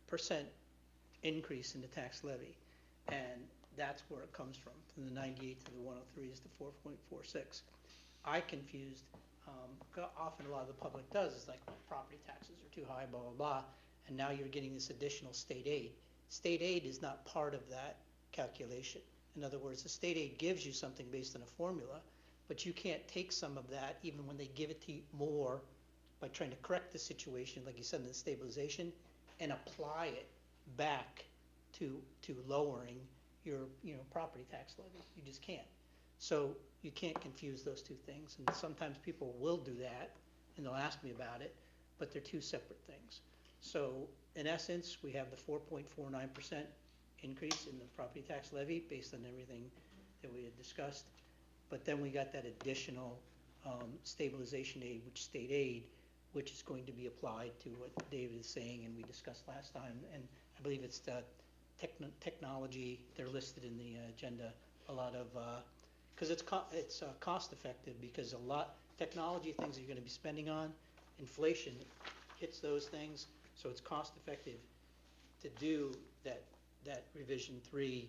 percent increase in the tax levy, and that's where it comes from the 98 to the 103 is the 4.46. I confused, often a lot of the public does, is like property taxes are too high, blah, blah, blah, and now you're getting this additional state aid. State aid is not part of that calculation. In other words, the state aid gives you something based on a formula, but you can't take some of that even when they give it to you more by trying to correct the situation, like you said in the stabilization, and apply it back to lowering your property tax levy. You just can't. So you can't confuse those two things, and sometimes people will do that, and they'll ask me about it, but they're two separate things. So in essence, we have the 4.49% increase in the property tax levy based on everything that we had discussed, but then we got that additional stabilization aid, which state aid, which is going to be applied to what David is saying and we discussed last time. And I believe it's the technology, they're listed in the agenda, a lot of, because it's cost effective, because technology things that you're going to be spending on, inflation hits those things, so it's cost effective to do that revision 3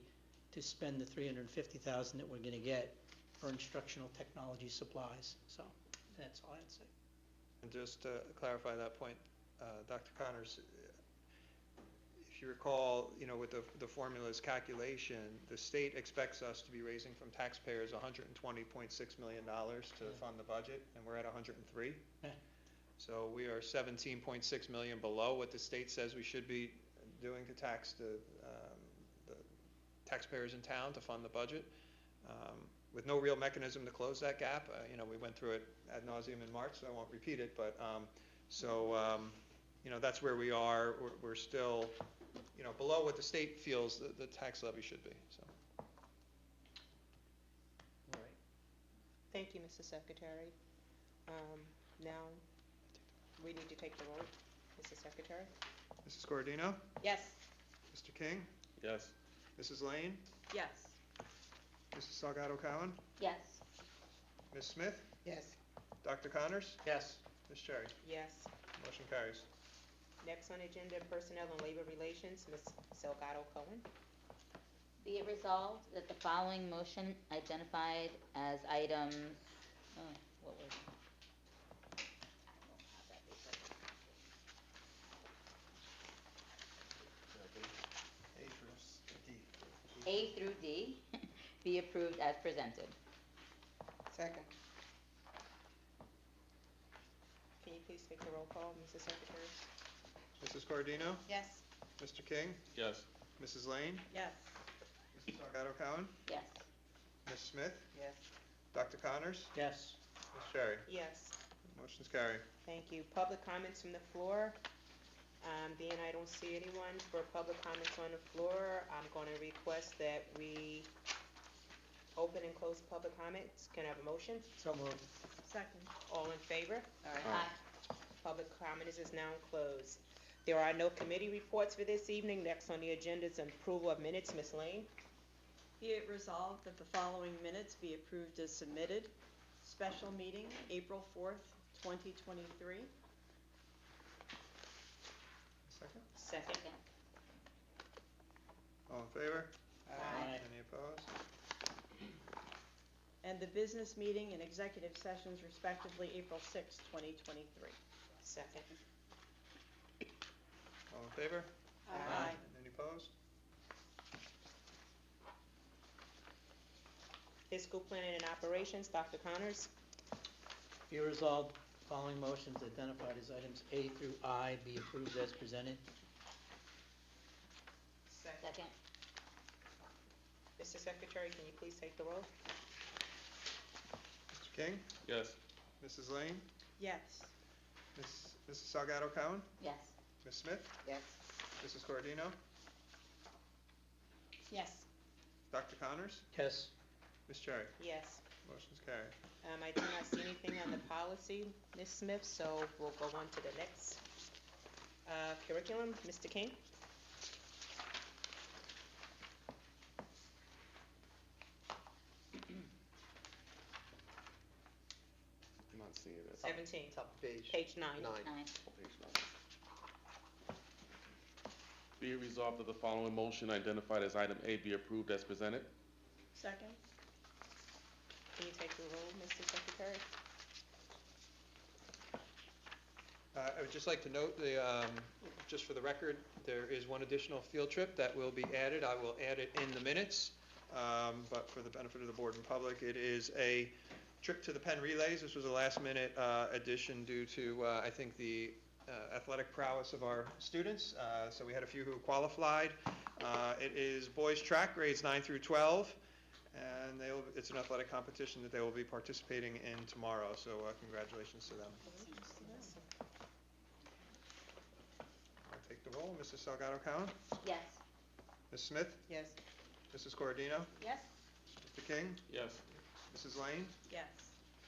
to spend the $350,000 that we're going to get for instructional technology supplies. So that's all I'd say. And just to clarify that point, Dr. Connors, if you recall, with the formula's calculation, the state expects us to be raising from taxpayers $120.6 million to fund the budget, and we're at 103. Yeah. So we are 17.6 million below what the state says we should be doing to tax the taxpayers in town to fund the budget. With no real mechanism to close that gap. We went through it ad nauseum in March, so I won't repeat it, but that's where we are. We're still, below what the state feels the tax levy should be, so. All right. Thank you, Mr. Secretary. Now, we need to take the vote. Mr. Secretary? Mrs. Cordino? Yes. Mr. King? Yes. Mrs. Lane, Yes. Mrs. Salgado Cowan, Yes. Ms. Smith, Yes. Dr. Connors, Yes. Ms. Cherry. Yes. Motion carries. Next on the agenda, Personnel and Labor Relations, Ms. Salgado Cohen. Be it resolved that the following motion identified as items, what was it? I don't have that paper. A through D be approved as presented. Second. Can you please take the roll call, Mrs. Secretary? Mrs. Cordino, Yes. Mr. King, Yes. Mrs. Lane, Yes. Mrs. Salgado Cowan, Yes. Ms. Smith, Yes. Dr. Connors, Yes. Ms. Cherry. Yes. Motion's carried. Thank you. Public comments from the floor. Being I don't see anyone for public comments on the floor, I'm going to request that we open and close public comments. Can I have a motion? So moved. Second. All in favor? Aye. Public comment is now closed. There are no committee reports for this evening. Next on the agenda is approval of minutes. Ms. Lane? Be it resolved that the following minutes be approved as submitted. Special meeting, April 4th, 2023. Second. Second. Second. All in favor? Aye. Any opposed? And the business meeting and executive sessions respectively, April 6th, 2023. Second. All in favor? Aye. Any opposed? Fiscal planning and operations, Dr. Connors? Be resolved, following motions identified as items A through I be approved as presented. Second. Mr. Secretary, can you please take the roll? Mr. King, Yes. Mrs. Lane, Yes. Mrs. Salgado Cowan, Yes. Ms. Smith, Yes. Mrs. Cordino, Yes. Dr. Connors, Yes. Ms. Cherry. Yes. Motion's carried. I do not see anything on the policy, Ms. Smith, so we'll go on to the next curriculum. Mr. King? I'm not seeing it. 17, Top of page. page 9. 9. Aye. Be it resolved that the following motion identified as item A be approved as presented. Second. Can you take the roll, Mr. Secretary? I would just like to note, just for the record, there is one additional field trip that will be added. I will add it in the minutes, but for the benefit of the board and public, it is a trip to the Penn Relays. This was a last-minute addition due to, I think, the athletic prowess of our students. So we had a few who qualified. It is boys track, grades 9 through 12, and it's an athletic competition that they will be participating in tomorrow. So congratulations to them. I'll take the roll. Mrs. Salgado Cowan, Yes. Ms. Smith, Yes. Mrs. Cordino, Yes. Mr. King, Yes. Mrs. Lane, Yes.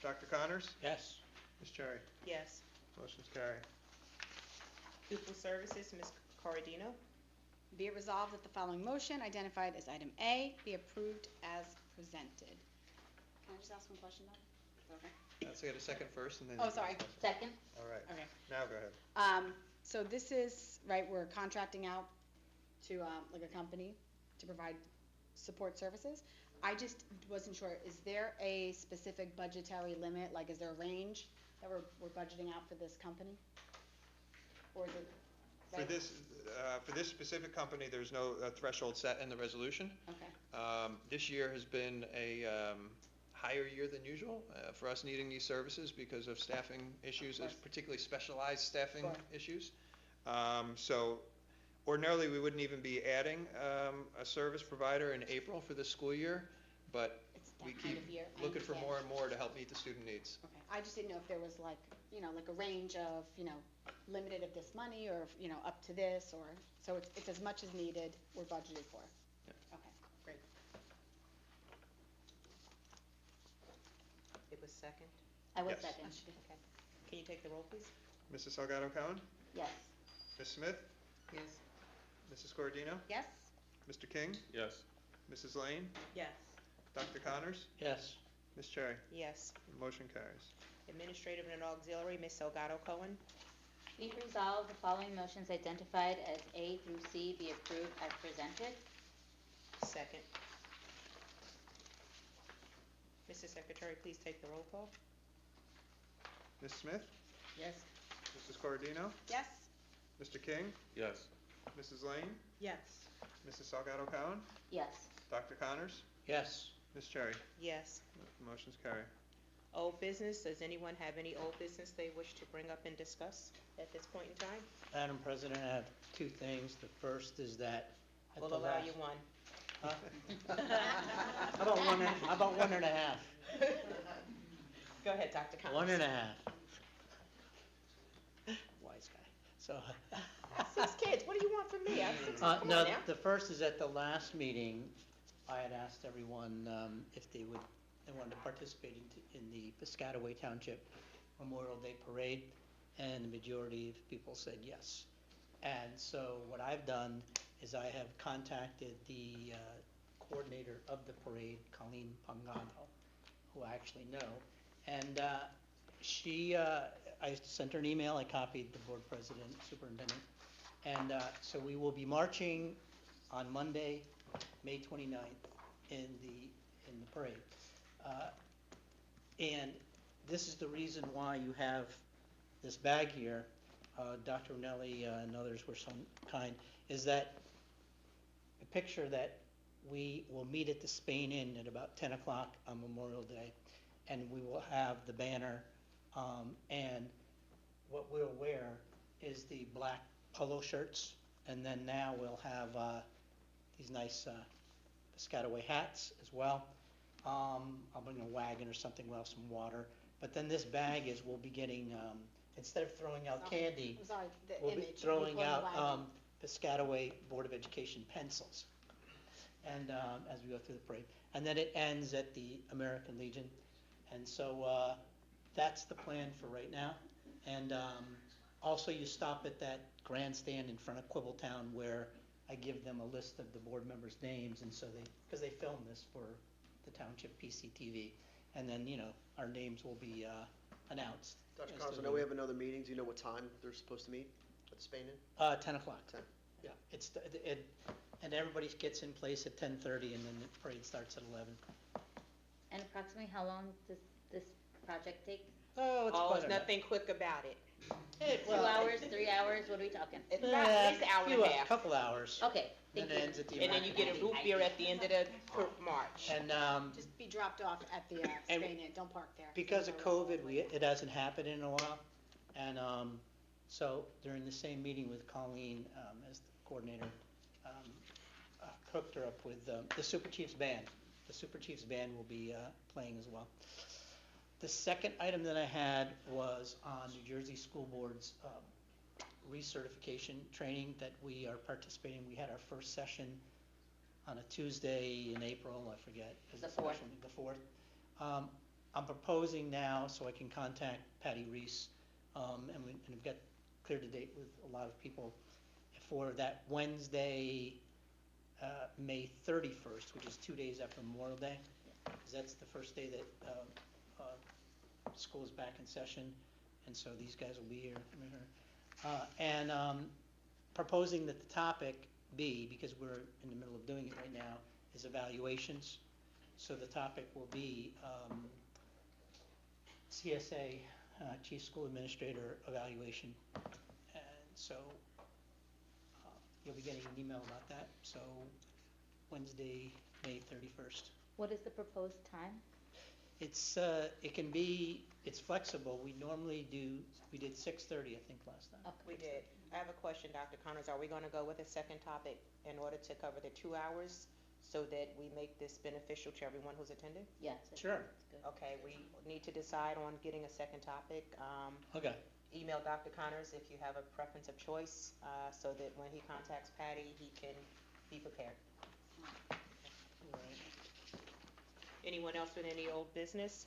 Dr. Connors, Yes. Ms. Cherry. Yes. Motion's carried. Pupil Services, Ms. Corradino? Be it resolved that the following motion identified as item A be approved as presented. Can I just ask one question though? Is that okay? Let's get a second first and then. Oh, sorry. Second. All right. Okay. Now go ahead. So this is, right, we're contracting out to, like a company to provide support services. I just wasn't sure, is there a specific budgetary limit, like is there a range that we're budgeting out for this company? Or is it? right? For this specific company, there's no threshold set in the resolution. Okay, This year has been a higher year than usual for us needing these services because of staffing issues, course. particularly specialized staffing Sure. issues. So ordinarily, we wouldn't even be adding a service provider in April for this school year, but it's we that kind keep of year. I looking for understand. more and more to help meet the student needs. Okay, I just didn't know if there was like, like a range of, limited of this money or, up to this or, so it's as much as needed, we're budgeted for. Yeah. Okay, great. It was second. I will Yes. second. Okay. Can you take the roll, please? Mrs. Salgado Cowan, Yes. Ms. Smith, Yes. Mrs. Cordino, Yes? Mr. King, Yes. Mrs. Lane, Yes. Dr. Connors, Yes. Ms. Cherry. Yes. Motion carries. Administrative and Auxiliary, Ms. Salgado Cohen. Be it resolved, the following motions identified as A through C be approved as presented. Second. Mrs. Secretary, please take the roll call. Ms. Smith, Yes. Mrs. Corradino, Yes? Mr. King, Yes. Mrs. Lane, Yes. Mrs. Salgado Cowan, Yes. Dr. Connors, Yes. Ms. Cherry. Yes. Motion's carry. Old business, does anyone have any old business they wish to bring up and discuss at this point in time? Madam President, I have two things. The first is that at We'll the allow last- you one. Huh? How about 1.5? Go ahead, Dr. Connors. 1.5. Wise guy. So, 6 kids, what do you want from me? I'm 6, come on no, now. the first is at the last meeting, I had asked everyone if they wanted to participate in the Piscataway Township Memorial Day Parade, and the majority of people said yes. And so what I've done is I have contacted the coordinator of the parade, Colleen Pangano, who I actually know, and I sent her an email, I copied the board president, superintendent, and so we will be marching on Monday, May 29th, in the parade. And this is the reason why you have this bag here, Dr. Onelli and others were so kind, is that a picture that we will meet at the Spain Inn at about 10 o'clock on Memorial Day, and we will have the banner, and what we'll wear is the black polo shirts, and then now we'll have these nice Piscataway hats as well. I'll bring a wagon or something, we'll have some water. But then this bag is, we'll be getting, instead of throwing out candy, I'm sorry, the we'll image. be you throwing put on the out wagon. Piscataway Board of Education pencils. And as we go through the parade. And then it ends at the American Legion. And so that's the plan for right now. And also you stop at that grandstand in front of Quibbletown where I give them a list of the board members' names, and so because they film this for the Township PCTV. And then, our names will be announced. Dr. as Connors, to I know we have another meeting. Do you know what time they're supposed to meet at the Spain Inn? 10 o'clock. 10. Yeah, and everybody gets in place at 10:30, and then the parade starts at 11. And approximately how long does this project take? Oh, it's Oh, quite there's enough. nothing quick about it. 2 hours, 3 hours, what are we talking? It's about at least an hour and a half. Couple hours. Okay, Then thank it you. ends at the And then you get a root beer at the end of the march. And Just be dropped off at the And Spain Inn, don't park there. because of COVID, it hasn't happened in a while. And so during the same meeting with Colleen as the coordinator, hooked her up with the Super Chiefs band. The Super Chiefs band will be playing as well. The second item that I had was on New Jersey School Board's recertification training that we are participating. We had our first session on a Tuesday in April, I forget. Is The it first 4th. one? The 4th. I'm proposing now, so I can contact Patty Reese, and we've got cleared a date with a lot of people for that Wednesday, May 31st, which is 2 days after Memorial Day, because that's the first day that school is back in session, and so these guys will be here. And proposing that the topic be, because we're in the middle of doing it right now, is evaluations. So the topic will be CSA, Chief School Administrator Evaluation. And so you'll be getting an email about that. So Wednesday, May 31st. What is the proposed time? It's, it's flexible. We did 6:30, I think, last time. We did. I have a question, Dr. Connors. Are we going to go with a second topic in order to cover the 2 hours so that we make this beneficial to everyone who's attending? Yes. I think Sure. that's good. Okay, we need to decide on getting a second topic. Okay. Email Dr. Connors if you have a preference of choice, so that when he contacts Patty, he can be prepared. Anyone else with any old business?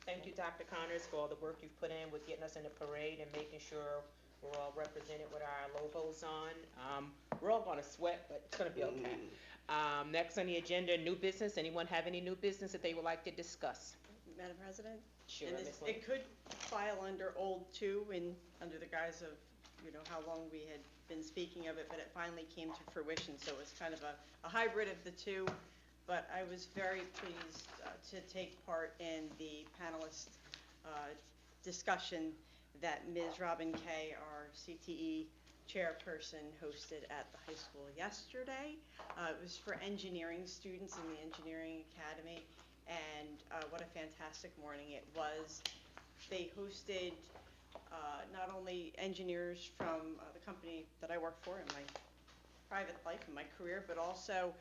Thank you, Dr. Connors, for all the work you've put in with getting us in the parade and making sure We're all represented with our logos on. We're all gonna sweat, but it's gonna be okay. Next on the agenda, new business. Anyone have any new business that they would like to discuss? Madam President? Sure, And Ms. this- Lane. it could file under old too, under the guise of, how long we had been speaking of it, but it finally came to fruition, so it's kind of a hybrid of the two. But I was very pleased to take part in the panelist discussion that Ms. Robin Kay, our CTE chairperson, hosted at the high school yesterday. It was for engineering students in the Engineering Academy, and what a fantastic morning it was. They hosted not only engineers from the company that I work for in my private life and my career, but also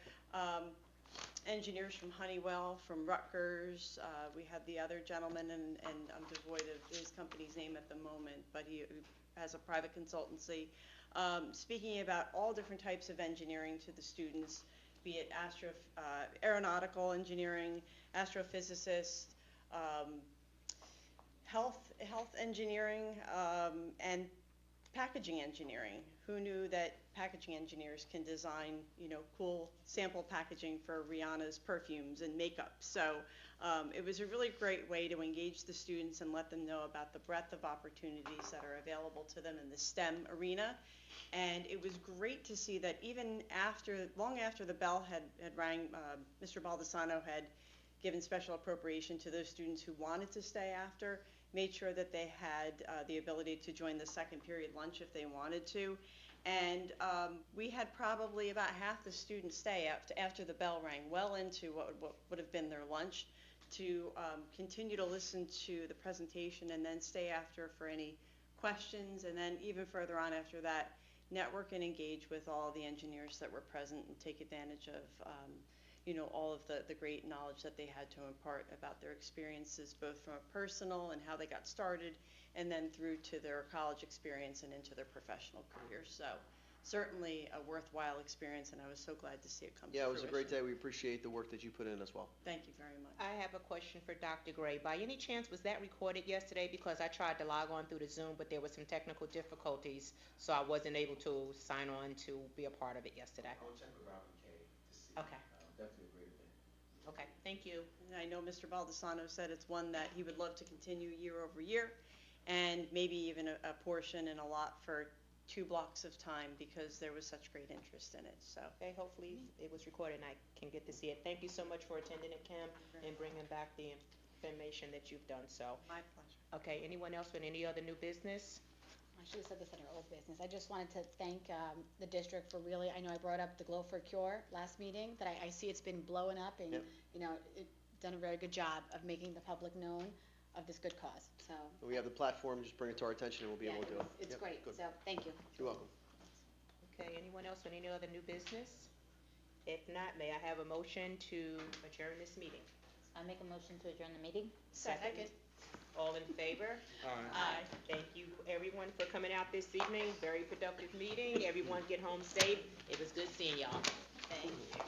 engineers from Honeywell, from Rutgers. We had the other gentleman, and I'm devoid of his company's name at the moment, but he has a private consultancy, speaking about all different types of engineering to the students, be it aeronautical engineering, astrophysicists, health engineering, and packaging engineering. Who knew that packaging engineers can design, cool sample packaging for Rihanna's perfumes and makeup? So it was a really great way to engage the students and let them know about the breadth of opportunities that are available to them in the STEM arena. And it was great to see that even long after the bell had rang, Mr. Baldessano had given special appropriation to those students who wanted to stay after, made sure that they had the ability to join the second period lunch if they wanted to. And we had probably about half the students stay after the bell rang, well into what would have been their lunch, to continue to listen to the presentation and then stay after for any questions, and then even further on after that, network and engage with all the engineers that were present and take advantage of all of the great knowledge that they had to impart about their experiences, both from a personal and how they got started, and then through to their college experience and into their professional careers. So certainly a worthwhile experience, and I was so glad to see it come to Yeah, it fruition. was a great day. We appreciate the work that you put in as well. Thank you very much. I have a question for Dr. Gray. By any chance, was that recorded yesterday? Because I tried to log on through the Zoom, but there were some technical difficulties, so I wasn't able to sign on to be a part of it yesterday. I'll check with Robin Kay to see. Okay. Definitely a great event. Okay, thank you. And I know Mr. Baldessano said it's one that he would love to continue year over year, and maybe even a portion and a lot for 2 blocks of time, because there was such great interest in it, so. Okay, hopefully it was recorded and I can get to see it. Thank you so much for attending it, Kim, and bringing back the information that you've done, so. My pleasure. Okay, anyone else with any other new business? I should have said this under old business. I just wanted to thank the district for really, I know I brought up the Glow for Cure last meeting, that I see it's been blowing up, and, Yep. it done a very good job of making the public known of this good cause, so. We have the platform, just bring it to our attention and we'll be yeah, able to do it. It's Yep, great, good. so, thank you. You're welcome. Okay, anyone else with any other new business? If not, may I have a motion to adjourn this meeting? I make a motion to adjourn the meeting? Second. All in favor? Aye. Thank you, everyone, for coming out this evening. Very productive meeting. Everyone get home safe. It was good seeing y'all. Thank you.